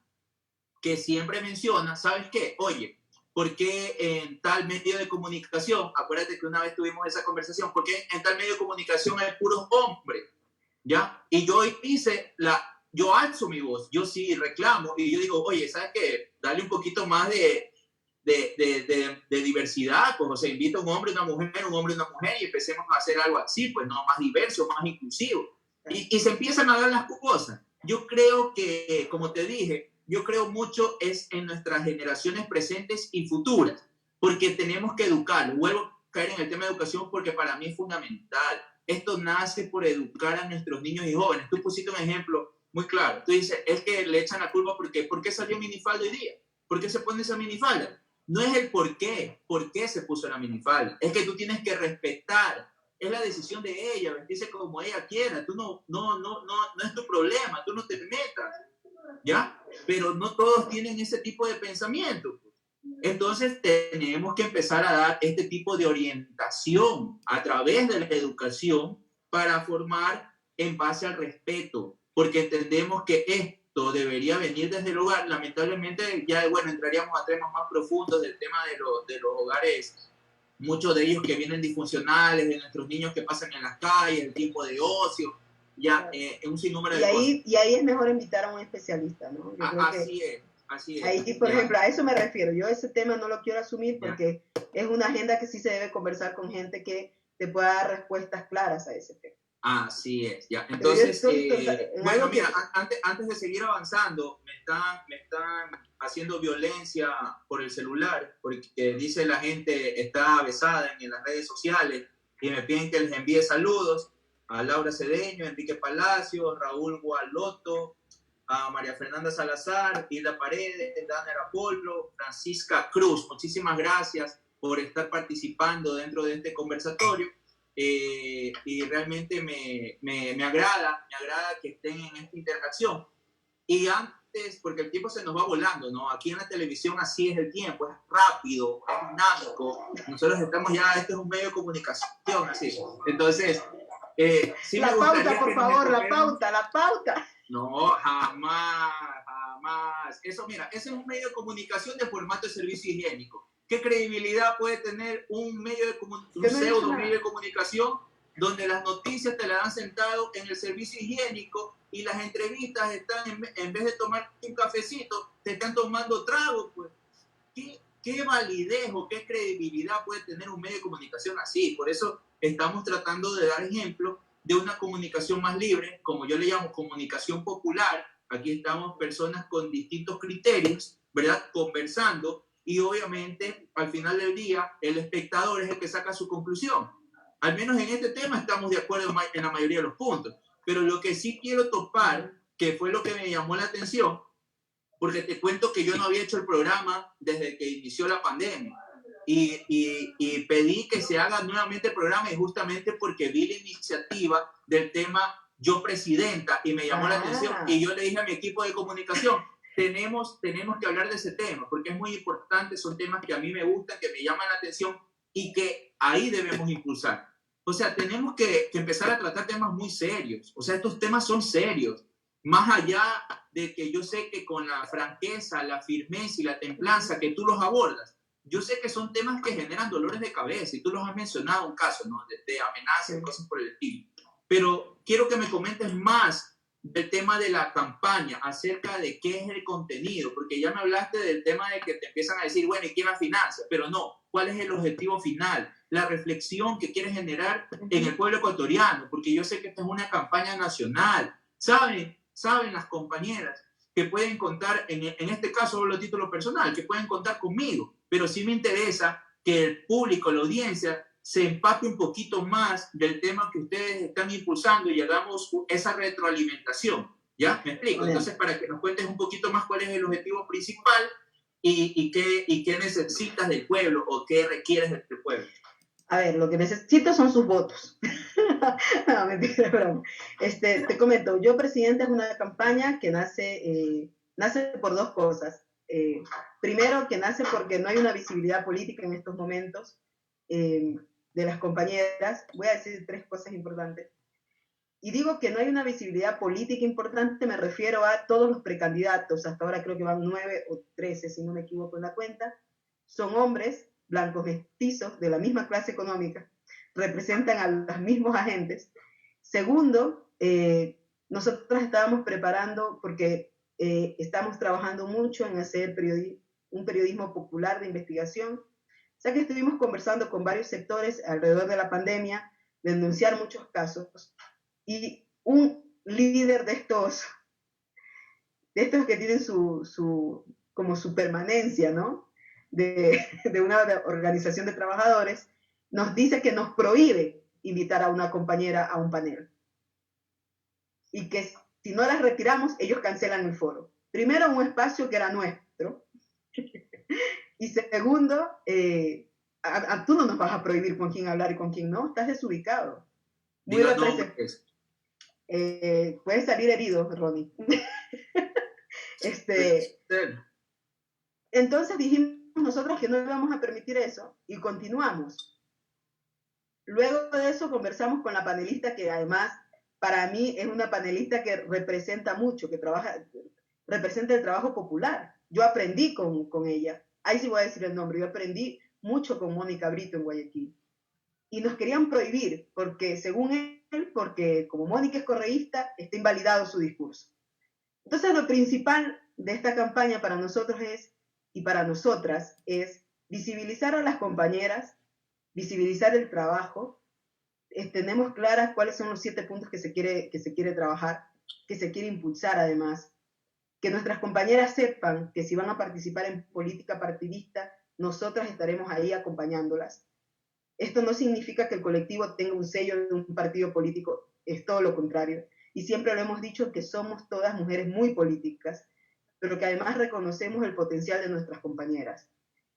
que siempre menciona, ¿sabes qué? Oye, ¿por qué en tal medio de comunicación, acuérdate que una vez tuvimos esa conversación, ¿por qué en tal medio de comunicación hay puros hombres? ¿Ya? Y yo alzo mi voz, yo sí reclamo, y yo digo, oye, ¿sabes qué? Dale un poquito más de diversidad, pues, o sea, invita a un hombre y una mujer, y empecemos a hacer algo así, pues, no, más diverso, más inclusivo. Y se empiezan a dar las cosas. Yo creo que, como te dije, yo creo mucho es en nuestras generaciones presentes y futuras, porque tenemos que educar. Vuelvo a caer en el tema de educación porque para mí es fundamental. Esto nace por educar a nuestros niños y jóvenes. Tú pusiste un ejemplo muy claro. Tú dices, es que le echan la culpa porque ¿por qué salió minifalda hoy día? ¿Por qué se pone esa minifalda? No es el por qué se puso la minifalda. Es que tú tienes que respetar. Es la decisión de ella, vestirse como ella quiera. Tú no es tu problema, tú no te metas. ¿Ya? Pero no todos tienen ese tipo de pensamiento. Entonces tenemos que empezar a dar este tipo de orientación a través de la educación para formar en base al respeto, porque entendemos que esto debería venir desde el hogar. Lamentablemente ya, bueno, entraríamos a temas más profundos del tema de los hogares, muchos de ellos que vienen disfuncionales, de nuestros niños que pasan en las calles, el tiempo de ocio, ya un sinnúmero de cosas. Y ahí es mejor invitar a un especialista, ¿no? Yo creo así es. Ahí, por ejemplo, a eso me refiero. Yo ese tema no lo quiero asumir porque es una agenda que sí se debe conversar con gente que te pueda dar respuestas claras a ese tema. Así es, ya. Pero Entonces, yo estoy en bueno, algo que- mira, antes de seguir avanzando, me están haciendo violencia por el celular, porque dice la gente está besada en las redes sociales y me piden que les envíe saludos a Laura Cedeño, Enrique Palacios, Raúl Gualoto, a María Fernanda Salazar, Hilda Paredes, Dana Apolo, Francisca Cruz. Muchísimas gracias por estar participando dentro de este conversatorio. Y realmente me agrada que estén en esta interacción. Y antes, porque el tiempo se nos va volando, ¿no? Aquí en la televisión así es el tiempo, es rápido, es dinámico. Nosotros estamos ya, este es un medio de comunicación, así. Entonces, sí la me gustaría pauta, por que nos favor, la enfoquemos. pauta. No, jamás. Eso, mira, ese es un medio de comunicación de formato de servicio higiénico. ¿Qué credibilidad puede tener un pseudo medio de comunicación donde las noticias te las dan sentado en el servicio higiénico y las entrevistas están, en vez de tomar un cafecito, te están tomando trago? Pues, ¿qué validez o qué credibilidad puede tener un medio de comunicación así? Por eso estamos tratando de dar ejemplo de una comunicación más libre, como yo le llamo comunicación popular. Aquí estamos personas con distintos criterios, ¿verdad? Conversando, y obviamente al final del día el espectador es el que saca su conclusión. Al menos en este tema estamos de acuerdo en la mayoría de los puntos, pero lo que sí quiero topar, que fue lo que me llamó la atención, porque te cuento que yo no había hecho el programa desde que inició la pandemia. Y pedí que se haga nuevamente el programa, y justamente porque vi la iniciativa del tema Yo Presidenta y me llamó la atención, y yo le dije a mi equipo de comunicación, tenemos que hablar de ese tema porque es muy importante, son temas que a mí me gustan, que me llaman la atención y que ahí debemos impulsar. O sea, tenemos que empezar a tratar temas muy serios. O sea, estos temas son serios, más allá de que yo sé que con la franqueza, la firmeza y la templanza que tú los abordas, yo sé que son temas que generan dolores de cabeza, y tú los has mencionado un caso, ¿no? de amenazas y cosas por el estilo. Pero quiero que me comentes más del tema de la campaña, acerca de qué es el contenido, porque ya me hablaste del tema de que te empiezan a decir, bueno, ¿y quién la financia? Pero no, ¿cuál es el objetivo final? La reflexión que quieres generar en el pueblo ecuatoriano, porque yo sé que esta es una campaña nacional. ¿Saben las compañeras que pueden contar, en este caso hablo a título personal, que pueden contar conmigo? Pero sí me interesa que el público, la audiencia, se empape un poquito más del tema que ustedes están impulsando y hagamos esa retroalimentación. ¿Ya? ¿Me explico? Entonces, para que nos cuentes un poquito más cuál es el objetivo principal y qué necesitas del pueblo o qué requieres del pueblo. A ver, lo que necesito son sus votos. No, mentira, broma. Te comento, Yo Presidenta es una campaña que nace por dos cosas. Primero, que nace porque no hay una visibilidad política en estos momentos de las compañeras. Voy a decir tres cosas importantes. Y digo que no hay una visibilidad política importante, me refiero a todos los precandidatos, hasta ahora creo que van 9 o 13, si no me equivoco en la cuenta, son hombres blancos mestizos de la misma clase económica, representan a los mismos agentes. Segundo, nosotros estábamos preparando, porque estamos trabajando mucho en hacer un periodismo popular de investigación. O sea que estuvimos conversando con varios sectores alrededor de la pandemia, de denunciar muchos casos, y un líder de estos que tienen como su permanencia, ¿no? de una organización de trabajadores, nos dice que nos prohíbe invitar a una compañera a un panel. Y que si no las retiramos, ellos cancelan el foro. Primero, un espacio que era nuestro. Y segundo, tú no nos vas a prohibir con quién hablar y con quién no. Estás desubicado. Muy puedes salir herido, Ronnie. Entonces dijimos nosotros que no íbamos a permitir eso y continuamos. Luego de eso conversamos con la panelista, que además para mí es una panelista que representa mucho, que representa el trabajo popular. Yo aprendí con ella, ahí sí voy a decir el nombre, yo aprendí mucho con Mónica Brito en Guayaquil. Y nos querían prohibir, porque según él, porque como Mónica es correísta, está invalidado su discurso. Entonces lo principal de esta campaña para nosotros y para nosotras es visibilizar a las compañeras, visibilizar el trabajo tenemos claras cuáles son los 7 puntos que se quiere trabajar, que se quiere impulsar además, que nuestras compañeras sepan que si van a participar en política partidista, nosotras estaremos ahí acompañándolas. Esto no significa que el colectivo tenga un sello de un partido político, es todo lo contrario. Y siempre lo hemos dicho que somos todas mujeres muy políticas, pero que además reconocemos el potencial de nuestras compañeras.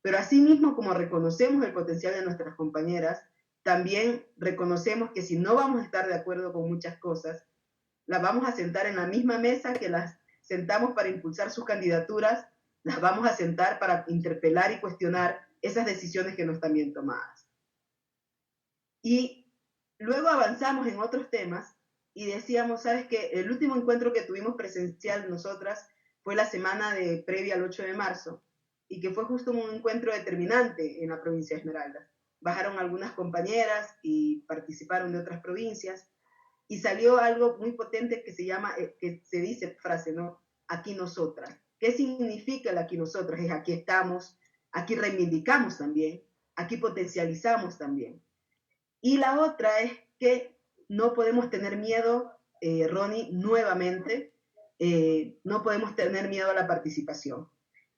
Pero asimismo, como reconocemos el potencial de nuestras compañeras, también reconocemos que si no vamos a estar de acuerdo con muchas cosas, las vamos a sentar en la misma mesa que las sentamos para impulsar sus candidaturas, las vamos a sentar para interpelar y cuestionar esas decisiones que no están bien tomadas. Y luego avanzamos en otros temas y decíamos, ¿sabes qué? El último encuentro que tuvimos presencial nosotras fue la semana previa al 8 de marzo, y que fue justo un encuentro determinante en la provincia de Esmeraldas. Bajaron algunas compañeras y participaron de otras provincias, y salió algo muy potente que se llama, que se dice frase, ¿no? Aquí nosotras. ¿Qué significa el aquí nosotras? Es aquí estamos, aquí reivindicamos también, aquí potencializamos también. Y la otra es que no podemos tener miedo, Ronnie, nuevamente, no podemos tener miedo a la participación.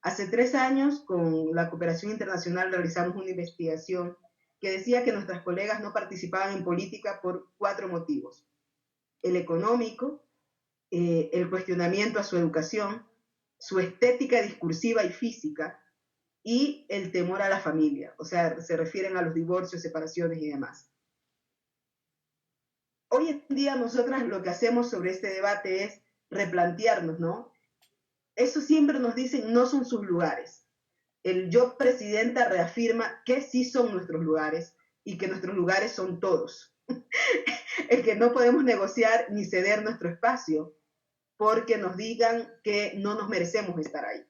Hace 3 años, con la cooperación internacional, realizamos una investigación que decía que nuestras colegas no participaban en política por 4 motivos. El económico, el cuestionamiento a su educación, su estética discursiva y física, y el temor a la familia. O sea, se refieren a los divorcios, separaciones y demás. Hoy en día nosotras lo que hacemos sobre este debate es replantearnos, ¿no? Eso siempre nos dicen, no son sus lugares. El yo presidenta reafirma que sí son nuestros lugares y que nuestros lugares son todos. El que no podemos negociar ni ceder nuestro espacio porque nos digan que no nos merecemos estar ahí.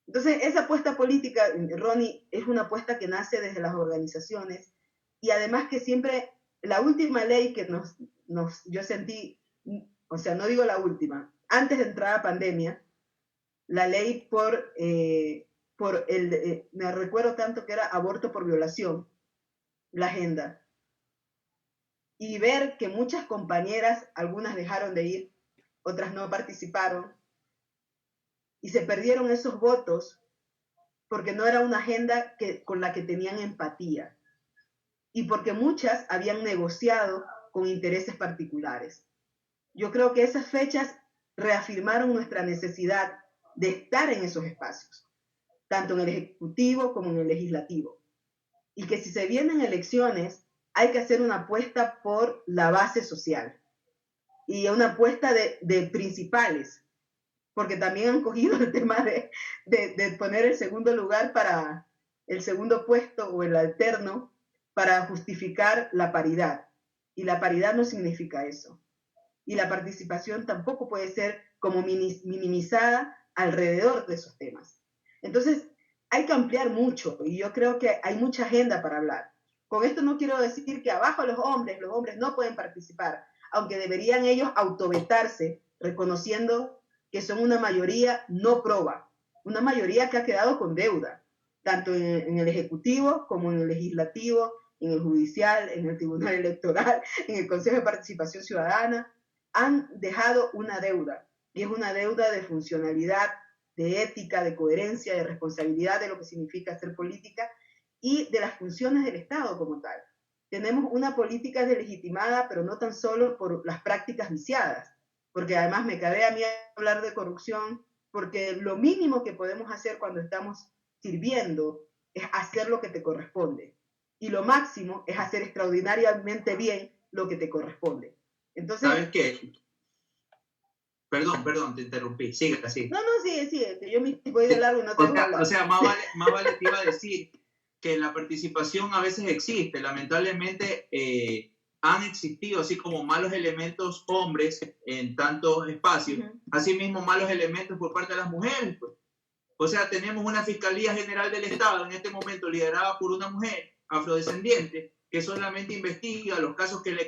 Entonces, esa apuesta política, Ronnie, es una apuesta que nace desde las organizaciones y además que siempre, la última ley que yo sentí, o sea, no digo la última, antes de entrar a pandemia, la ley me recuerdo tanto que era aborto por violación, la agenda. Y ver que muchas compañeras, algunas dejaron de ir, otras no participaron, y se perdieron esos votos porque no era una agenda con la que tenían empatía, y porque muchas habían negociado con intereses particulares. Yo creo que esas fechas reafirmaron nuestra necesidad de estar en esos espacios, tanto en el Ejecutivo como en el Legislativo. Y que si se vienen elecciones, hay que hacer una apuesta por la base social y una apuesta de principales, porque también han cogido el tema de poner el segundo lugar para el segundo puesto o el alterno para justificar la paridad. Y la paridad no significa eso. Y la participación tampoco puede ser como minimizada alrededor de esos temas. Entonces, hay que ampliar mucho y yo creo que hay mucha agenda para hablar. Con esto no quiero decir que abajo los hombres no pueden participar, aunque deberían ellos autovetarse, reconociendo que son una mayoría no proba, una mayoría que ha quedado con deuda, tanto en el Ejecutivo como en el Legislativo, en el Judicial, en el Tribunal Electoral, en el Consejo de Participación Ciudadana, han dejado una deuda, y es una deuda de funcionalidad, de ética, de coherencia, de responsabilidad de lo que significa hacer política y de las funciones del Estado como tal. Tenemos una política deslegitimada, pero no tan solo por las prácticas viciadas, porque además me cabe a mí hablar de corrupción, porque lo mínimo que podemos hacer cuando estamos sirviendo es hacer lo que te corresponde, y lo máximo es hacer extraordinariamente bien lo que te corresponde. Entonces, ¿sabes qué? Perdón, te interrumpí. Sigue. No, sigue, que yo me voy de largo y no te voy a hablar. O sea, más vale te iba a decir que la participación a veces existe. Lamentablemente han existido así como malos elementos hombres en tantos espacios, asimismo malos elementos por parte de las mujeres. Pues. O sea, tenemos una Fiscalía General del Estado en este momento liderada por una mujer afrodescendiente que solamente investiga los casos que le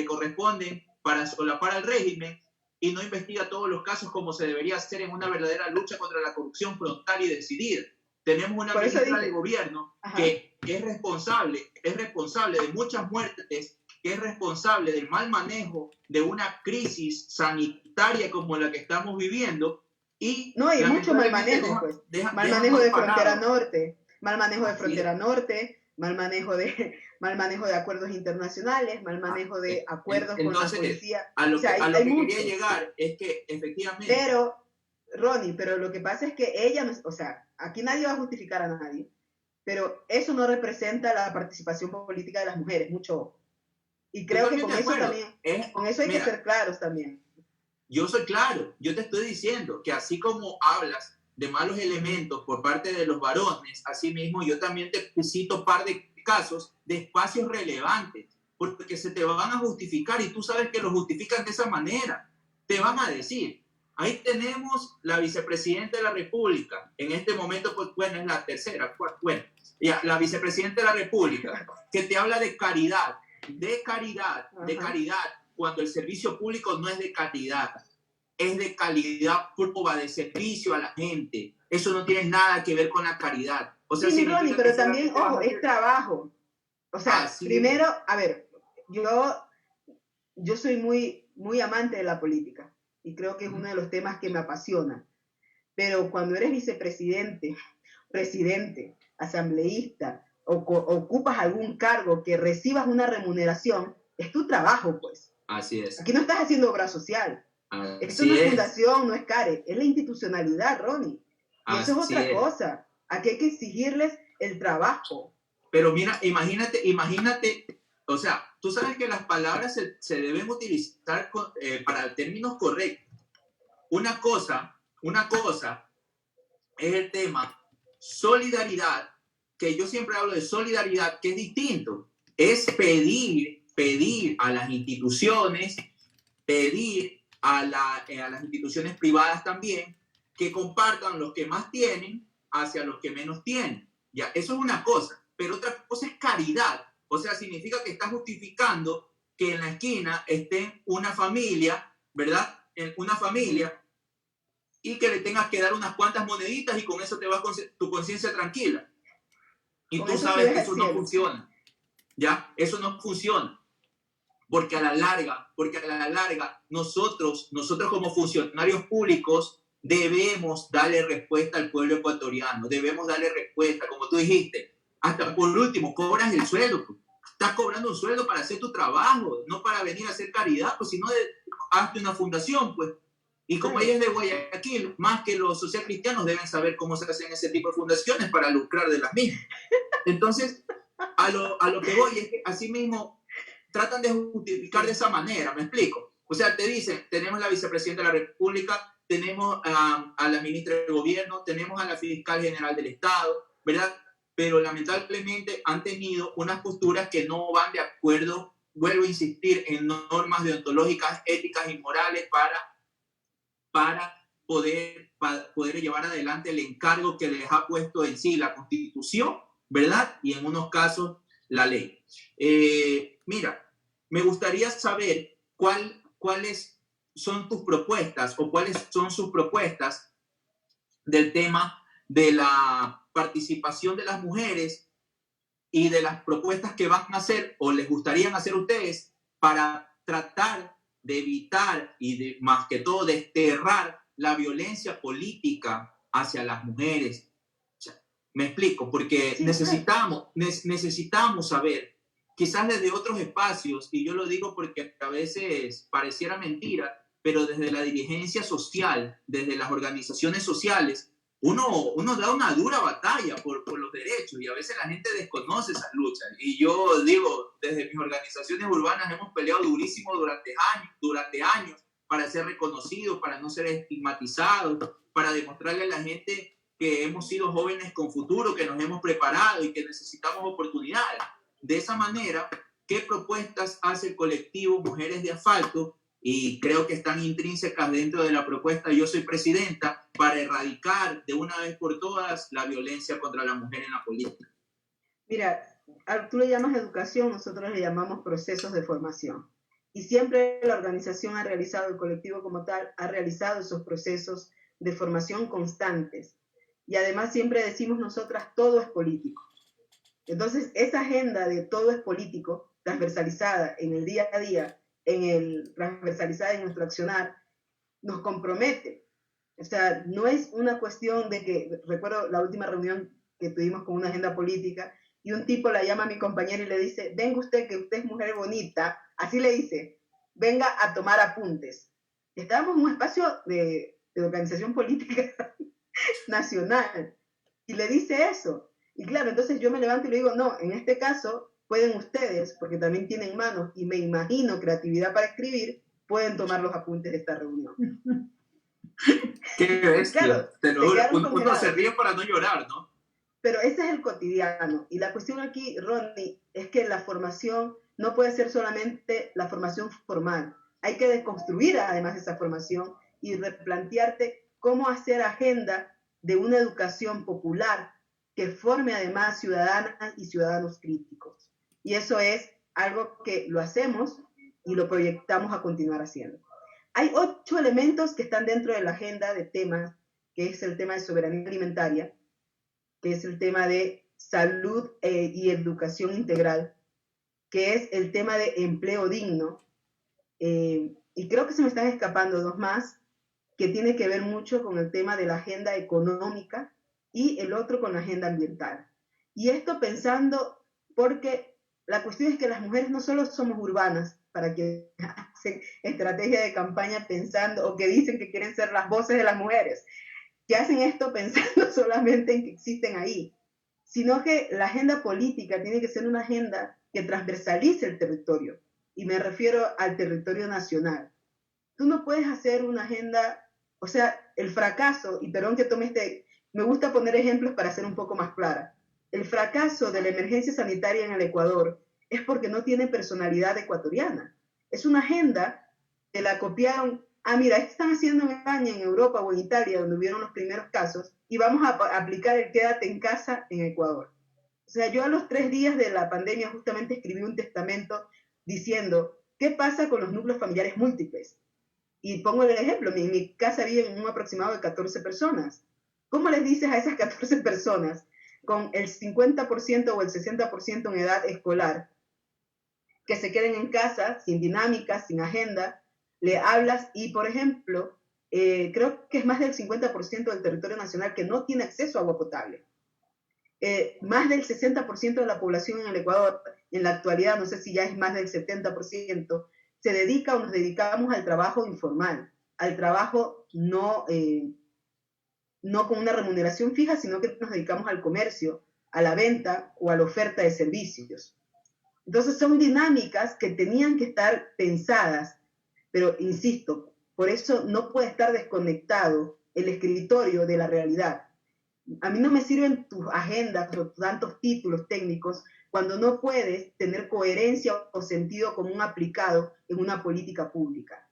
corresponden para solapar al régimen y no investiga todos los casos como se debería hacer en una verdadera lucha contra la corrupción frontal y decidida. Tenemos una ministra de gobierno que es responsable de muchas muertes que es responsable del mal manejo de una crisis sanitaria como la que estamos viviendo. Y no, hay mucho mal manejo, pues. Mal manejo de frontera norte, mal manejo de frontera norte, mal manejo de acuerdos internacionales, mal manejo de acuerdos con la policía. A lo o sea, que quería llegar es que efectivamente... Pero, Ronnie, pero lo que pasa es que ella, o sea, aquí nadie va a justificar a nadie, pero eso no representa la participación política de las mujeres, mucho. Y creo que con eso también, con eso hay que ser claros también. Yo soy claro, yo te estoy diciendo que así como hablas de malos elementos por parte de los varones, así mismo yo también te cito un par de casos de espacios relevantes, porque se te van a justificar y tú sabes que lo justifican de esa manera. Te van a decir, ahí tenemos la vicepresidenta de la República, en este momento, pues bueno, es la tercera, bueno, ya, la vicepresidenta de la República, que te habla de caridad, cuando el servicio público no es de caridad, es de calidad pública, de servicio a la gente. Eso no tiene nada que ver con la caridad. O sea, sí, Ronnie, pero también, ojo, es trabajo. O sea, primero, a ver, yo soy muy amante de la política y creo que es uno de los temas que me apasiona. Pero cuando eres vicepresidente, presidente, asambleísta, o ocupas algún cargo que recibas una remuneración, es tu trabajo, pues. Así es. Aquí no estás haciendo obra social. Esto no es fundación, no es CARE, es la institucionalidad, Ronnie. Y eso es otra cosa. Aquí hay que exigirles el trabajo. Pero mira, imagínate, o sea, tú sabes que las palabras se deben utilizar para términos correctos. Una cosa es el tema solidaridad, que yo siempre hablo de solidaridad, que es distinto. Es pedir a las instituciones, pedir a las instituciones privadas también, que compartan los que más tienen hacia los que menos tienen. Ya, eso es una cosa, pero otra cosa es caridad. O sea, significa que está justificando que en la esquina esté una familia, ¿verdad? Una familia, y que le tengas que dar unas cuantas moneditas y con eso te vas con tu conciencia tranquila. Y tú sabes que eso no funciona. ¿Ya? Eso no funciona. Porque a la larga, nosotros como funcionarios públicos debemos darle respuesta al pueblo ecuatoriano, debemos darle respuesta, como tú dijiste, hasta por último, cobras el sueldo, estás cobrando un sueldo para hacer tu trabajo, no para venir a hacer caridad, pues si no, hazte una fundación, pues. Y como ella es de Guayaquil, más que los socialcristianos deben saber cómo se hacen ese tipo de fundaciones para lucrar de las mismas. Entonces, a lo que voy es que así mismo tratan de justificar de esa manera, ¿me explico? O sea, te dicen, tenemos la vicepresidenta de la República, tenemos a la ministra de Gobierno, tenemos a la fiscal general del Estado, ¿verdad? Pero lamentablemente han tenido unas posturas que no van de acuerdo, vuelvo a insistir, en normas deontológicas, éticas y morales para poder llevar adelante el encargo que les ha puesto en sí la Constitución, ¿verdad? Y en unos casos la ley. Mira, me gustaría saber cuáles son tus propuestas o cuáles son sus propuestas del tema de la participación de las mujeres y de las propuestas que van a hacer o les gustaría hacer ustedes para tratar de evitar y más que todo desterrar la violencia política hacia las mujeres. O sea, me explico, porque sí, necesitamos saber, quizás desde otros espacios, y yo lo digo porque a veces pareciera mentira, pero desde la dirigencia social, desde las organizaciones sociales, uno da una dura batalla por los derechos y a veces la gente desconoce esas luchas. Y yo digo, desde mis organizaciones urbanas hemos peleado durísimo durante años para ser reconocidos, para no ser estigmatizados, para demostrarle a la gente que hemos sido jóvenes con futuro, que nos hemos preparado y que necesitamos oportunidades. De esa manera, ¿qué propuestas hace el colectivo Mujeres de Asfalto? Y creo que están intrínsecas dentro de la propuesta Yo Soy Presidenta para erradicar de una vez por todas la violencia contra la mujer en la política. Mira, tú le llamas educación, nosotros le llamamos procesos de formación. Y siempre la organización ha realizado, el colectivo como tal, ha realizado esos procesos de formación constantes. Y además siempre decimos nosotras, todo es político. Entonces, esa agenda de todo es político transversalizada en el día a día, transversalizada en nuestro accionar, nos compromete. O sea, no es una cuestión de que, recuerdo la última reunión que tuvimos con una agenda política, y un tipo la llama a mi compañera y le dice, venga usted, que usted es mujer bonita, así le dice, venga a tomar apuntes. Estábamos en un espacio de organización política nacional, y le dice eso. Y claro, entonces yo me levanto y le digo, no, en este caso pueden ustedes, porque también tienen manos, y me imagino creatividad para escribir, pueden tomar los apuntes de esta reunión. Qué bestia. Claro, Pero se quedaron uno congelados. se ríe para no llorar, ¿no? Pero ese es el cotidiano. Y la cuestión aquí, Ronnie, es que la formación no puede ser solamente la formación formal. Hay que deconstruir además esa formación y replantearte cómo hacer agenda de una educación popular que forme además ciudadanas y ciudadanos críticos. Y eso es algo que lo hacemos y lo proyectamos a continuar haciendo. Hay 8 elementos que están dentro de la agenda de temas, que es el tema de soberanía alimentaria, que es el tema de salud y educación integral, que es el tema de empleo digno, y creo que se me están escapando 2 más, que tiene que ver mucho con el tema de la agenda económica y el otro con la agenda ambiental. Y esto pensando, porque la cuestión es que las mujeres no solo somos urbanas, para que hacen estrategia de campaña pensando, o que dicen que quieren ser las voces de las mujeres, que hacen esto pensando solamente en que existen ahí, sino que la agenda política tiene que ser una agenda que transversalice el territorio, y me refiero al territorio nacional. Tú no puedes hacer una agenda, o sea, el fracaso, y perdón que tome me gusta poner ejemplos para ser un poco más clara, el fracaso de la emergencia sanitaria en el Ecuador es porque no tiene personalidad ecuatoriana. Es una agenda que la copiaron. Mira, esto están haciendo en España, en Europa o en Italia, donde hubieron los primeros casos, y vamos a aplicar el quédate en casa en Ecuador. O sea, yo a los 3 días de la pandemia justamente escribí un testamento diciendo, ¿qué pasa con los núcleos familiares múltiples? Y pongo el ejemplo, en mi casa viven un aproximado de 14 personas. ¿Cómo les dices a esas 14 personas, con el 50% o el 60% en edad escolar, que se queden en casa, sin dinámica, sin agenda? Le hablas y, por ejemplo, creo que es más del 50% del territorio nacional que no tiene acceso a agua potable. Más del 60% de la población en el Ecuador, en la actualidad, no sé si ya es más del 70%, se dedica o nos dedicamos al trabajo informal, al trabajo no con una remuneración fija, sino que nos dedicamos al comercio, a la venta o a la oferta de servicios. Entonces son dinámicas que tenían que estar pensadas, pero insisto, por eso no puede estar desconectado el escritorio de la realidad. A mí no me sirven tus agendas o tantos títulos técnicos cuando no puedes tener coherencia o sentido común aplicado en una política pública.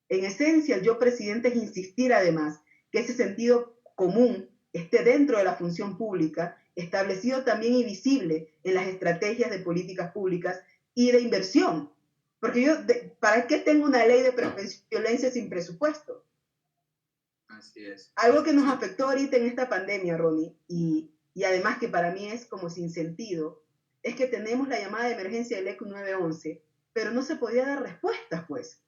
En esencia, yo, presidente, es insistir además que ese sentido común esté dentro de la función pública, establecido también y visible en las estrategias de políticas públicas y de inversión. Porque yo, ¿para qué tengo una ley de prevención de violencia sin presupuesto? Así es. Algo que nos afectó ahorita en esta pandemia, Ronnie, y además que para mí es como sin sentido, es que tenemos la llamada de emergencia del ECU 911, pero no se podía dar respuestas, pues.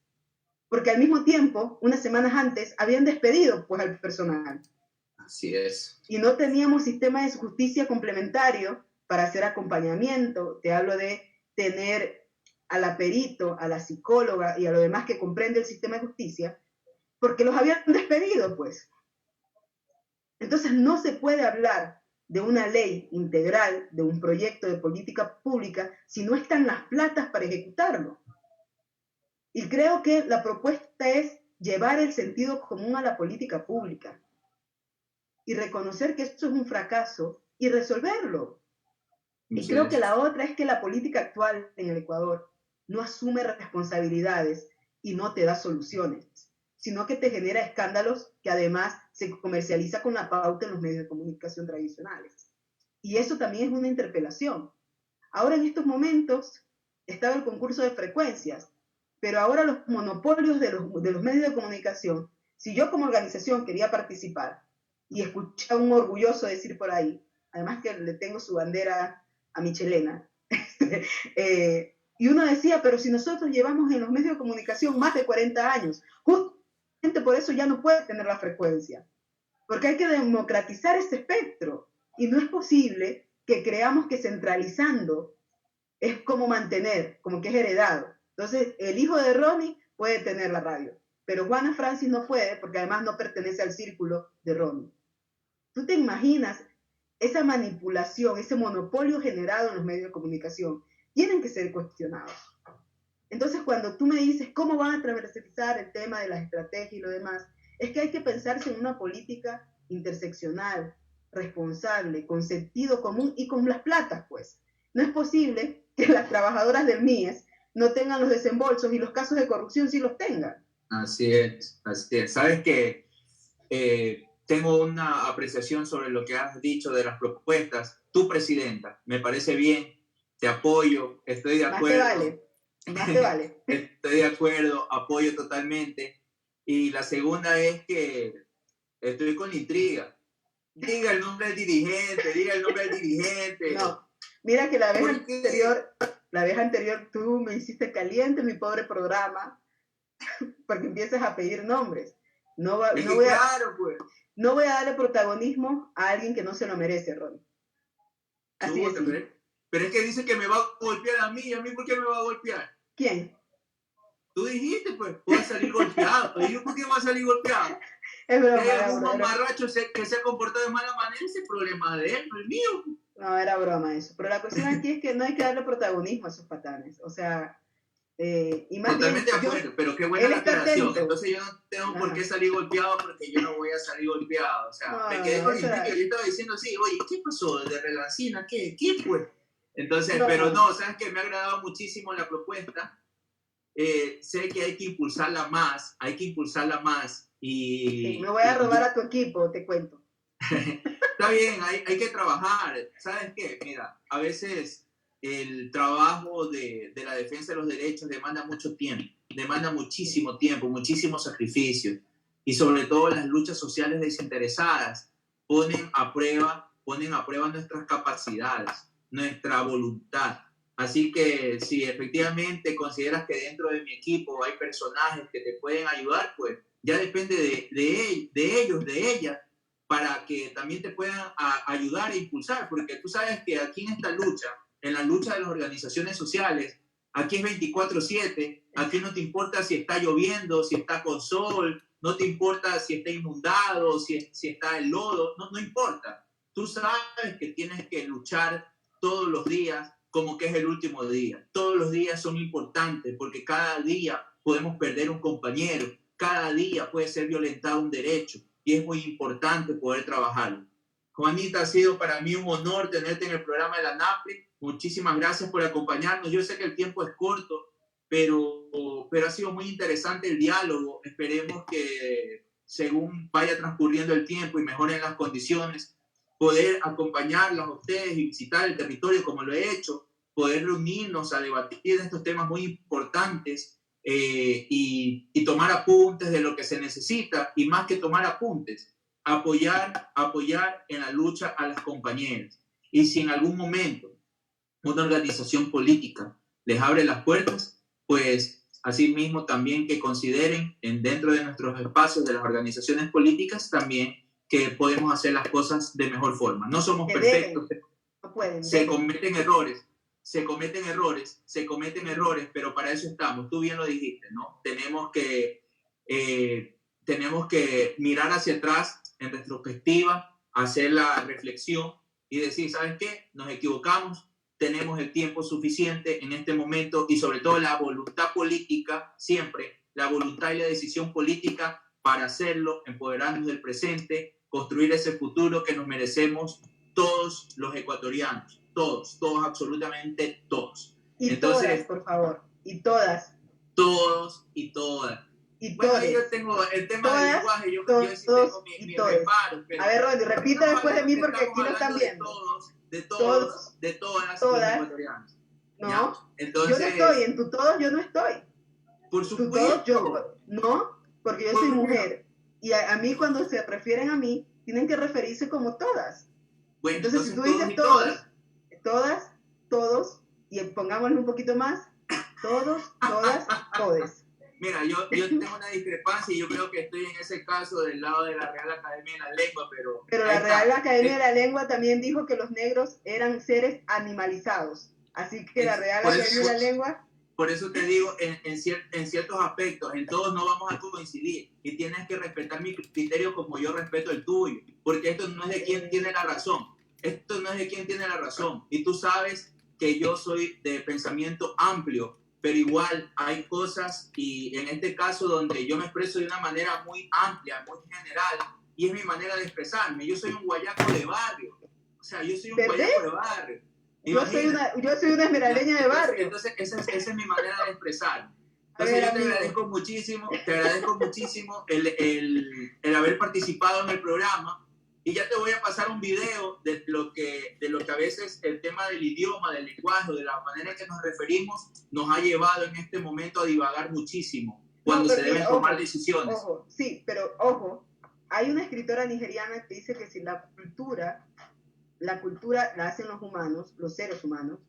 Porque al mismo tiempo, unas semanas antes, habían despedido pues al personal. Así es. Y no teníamos sistema de justicia complementario para hacer acompañamiento. Te hablo de tener a la perito, a la psicóloga y a lo demás que comprende el sistema de justicia, porque los habían despedido, pues. Entonces no se puede hablar de una ley integral, de un proyecto de política pública, si no están las platas para ejecutarlo. Y creo que la propuesta es llevar el sentido común a la política pública y reconocer que esto es un fracaso y resolverlo. Y creo que la otra es que la política actual en el Ecuador no asume responsabilidades y no te da soluciones, sino que te genera escándalos que además se comercializa con la pauta en los medios de comunicación tradicionales. Y eso también es una interpelación. Ahora en estos momentos estaba el concurso de frecuencias, pero ahora los monopolios de los medios de comunicación, si yo como organización quería participar y escuché a un orgulloso decir por ahí, además que le tengo su bandera a Michelena, Y uno decía, pero si nosotros llevamos en los medios de comunicación más de 40 años, justamente por eso ya no puede tener la frecuencia, porque hay que democratizar ese espectro. Y no es posible que creamos que centralizando es como mantener, como que es heredado. Entonces, el hijo de Ronnie puede tener la radio, pero Juana Francis no puede, porque además no pertenece al círculo de Ronnie. ¿Tú te imaginas esa manipulación, ese monopolio generado en los medios de comunicación? Tienen que ser cuestionados. Entonces, cuando tú me dices cómo van a transversalizar el tema de las estrategias y lo demás, es que hay que pensarse en una política interseccional, responsable, con sentido común y con las platas, pues. No es posible que las trabajadoras del MIES no tengan los desembolsos y los casos de corrupción sí los tengan. Así es, así es. Sabes que tengo una apreciación sobre lo que has dicho de las propuestas. Tu presidenta, me parece bien, te apoyo, estoy de acuerdo. Más te vale. Estoy de acuerdo, apoyo totalmente. Y la segunda es que estoy con intriga. Diga el nombre del dirigente, diga el nombre del dirigente. No, mira que la vez anterior tú me hiciste caliente mi pobre programa porque empiezas a pedir nombres. No voy a darle protagonismo a alguien que no se lo merece, Ron. Así es. Pero es que dice que me va a golpear a mí por qué me va a golpear? ¿Quién? Tú dijiste, pues, voy a salir golpeado. ¿Y yo por qué voy a salir golpeado? Es broma. Es un mamarracho que se ha comportado de mala manera, ese problema de él, no el mío. No, era broma eso. Pero la cuestión aquí es que no hay que darle protagonismo a esos patanes. O sea, y más totalmente bien, de acuerdo, pero qué buena la aclaración. Entonces yo no tengo por qué salir golpeado porque yo no voy a salir golpeado. O sea, me quedé con intriga. Yo estaba diciendo así, oye, ¿qué pasó de Relancina? ¿Qué fue? Entonces, pero no, sabes que me ha agradado muchísimo la propuesta. Sé que hay que impulsarla más, y... Sí, me voy a robar a tu equipo, te cuento. Está bien, hay que trabajar. ¿Sabes qué? Mira, a veces el trabajo de la defensa de los derechos demanda mucho tiempo, demanda muchísimo tiempo, muchísimo sacrificio, y sobre todo las luchas sociales desinteresadas ponen a prueba nuestras capacidades, nuestra voluntad. Así que si efectivamente consideras que dentro de mi equipo hay personajes que te pueden ayudar, pues ya depende de ellos, de ellas, para que también te puedan ayudar e impulsar, porque tú sabes que aquí en esta lucha, en la lucha de las organizaciones sociales, aquí es 24/7, aquí no te importa si está lloviendo, si está con sol, no te importa si está inundado, si está el lodo, no importa. Tú sabes que tienes que luchar todos los días como que es el último día. Todos los días son importantes porque cada día podemos perder un compañero, cada día puede ser violentado un derecho y es muy importante poder trabajarlo. Juanita, ha sido para mí un honor tenerte en el programa de la NAPLE. Muchísimas gracias por acompañarnos. Yo sé que el tiempo es corto, pero ha sido muy interesante el diálogo. Esperemos que según vaya transcurriendo el tiempo y mejoren las condiciones, poder acompañarlas a ustedes y visitar el territorio como lo he hecho, poder reunirnos a debatir de estos temas muy importantes y tomar apuntes de lo que se necesita, y más que tomar apuntes, apoyar en la lucha a las compañeras. Y si en algún momento una organización política les abre las puertas, pues asimismo también que consideren dentro de nuestros espacios de las organizaciones políticas también que podemos hacer las cosas de mejor forma. No somos perfectos, se cometen errores, pero para eso estamos. Tú bien lo dijiste, ¿no? Tenemos que mirar hacia atrás en retrospectiva, hacer la reflexión y decir, ¿sabes qué? Nos equivocamos, tenemos el tiempo suficiente en este momento y sobre todo la voluntad política, siempre la voluntad y la decisión política para hacerlo, empoderarnos del presente, construir ese futuro que nos merecemos todos los ecuatorianos, todos, absolutamente todos. Y entonces, todas, por favor, y todas. Todos y todas. Y bueno, todos. yo tengo el tema todas, del lenguaje, yo sí tengo mi reparo. A ver, Rodri, repite después de mí porque aquí lo están viendo. De todas los ecuatorianos. No, ¿ya? Entonces, yo no estoy, en tu todos yo no estoy. Por supuesto. No, porque yo soy mujer. Y a mí cuando se refieren a mí, tienen que referirse como todas. Bueno, entonces si tú dices todas, y pongámosle un poquito más, Todos, todas, todes. Mira, yo tengo una discrepancia y yo creo que estoy en ese caso del lado de la Real Academia de la Lengua, pero la ahí Real está. Academia de la Lengua también dijo que los negros eran seres animalizados. Así que la Real Por Academia eso- de la Lengua... Por eso te digo, en ciertos aspectos, en todos no vamos a coincidir y tienes que respetar mi criterio como yo respeto el tuyo, porque esto no es de quien tiene la razón, esto no es de quien tiene la razón. Y tú sabes que yo soy de pensamiento amplio, pero igual hay cosas, y en este caso donde yo me expreso de una manera muy amplia, muy general, y es mi manera de expresarme. Yo soy un guayaco de barrio, o sea, yo soy un ¿Verdad? guayaco de barrio. Yo soy una esmeraldeña de barrio. Entonces esa es mi manera de expresar. A Entonces ver, yo te amigo. agradezco muchísimo el haber participado en el programa, y ya te voy a pasar un video de lo que a veces el tema del idioma, del lenguaje, de la manera en que nos referimos, nos ha llevado en este momento a divagar muchísimo cuando se deben tomar decisiones. Ojo, sí, pero ojo, hay una escritora nigeriana que dice que si la cultura la hacen los humanos, los seres humanos,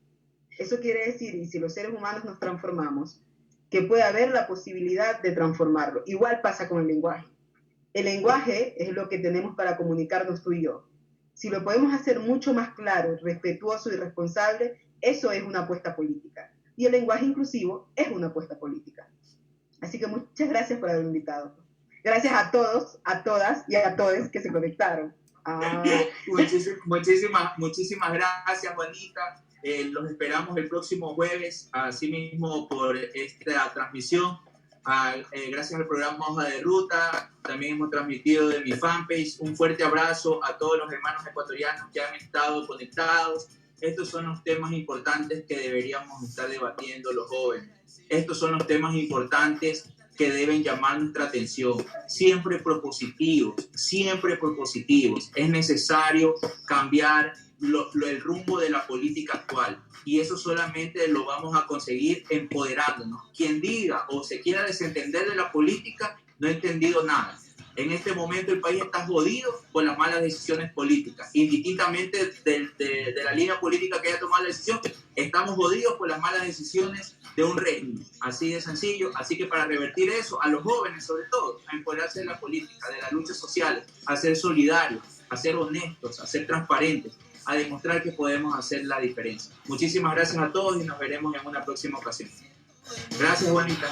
eso quiere decir, y si los seres humanos nos transformamos, que puede haber la posibilidad de transformarlo. Igual pasa con el lenguaje. El lenguaje es lo que tenemos para comunicarnos tú y yo. Si lo podemos hacer mucho más claro, respetuoso y responsable, eso es una apuesta política. Y el lenguaje inclusivo es una apuesta política. Así que muchas gracias por haberme invitado. Gracias a todos, a todas y a todos que se conectaron. Muchísimas gracias, Juanita. Los esperamos el próximo jueves, así mismo por esta transmisión. Gracias al programa Hoja de Ruta, también hemos transmitido de mi fanpage. Un fuerte abrazo a todos los hermanos ecuatorianos que han estado conectados. Estos son los temas importantes que deberíamos estar debatiendo los jóvenes. Estos son los temas importantes que deben llamar nuestra atención. Siempre propositivos, siempre propositivos. Es necesario cambiar el rumbo de la política actual, y eso solamente lo vamos a conseguir empoderándonos. Quien diga o se quiera desentender de la política no ha entendido nada. En este momento el país está jodido por las malas decisiones políticas, indistintamente de la línea política que haya tomado la decisión. Estamos jodidos por las malas decisiones de un régimen, así de sencillo. Así que para revertir eso, a los jóvenes sobre todo, a empoderarse de la política, de las luchas sociales, a ser solidarios, a ser honestos, a ser transparentes, a demostrar que podemos hacer la diferencia. Muchísimas gracias a todos y nos veremos en una próxima ocasión. Gracias, Juanita.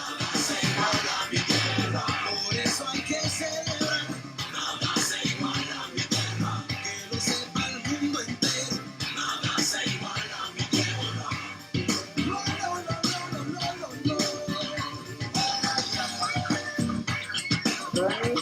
Por eso hay que celebrar, nada se iguala a mi tierra, que lo sepa el mundo entero, nada se iguala a mi tierra. Ay,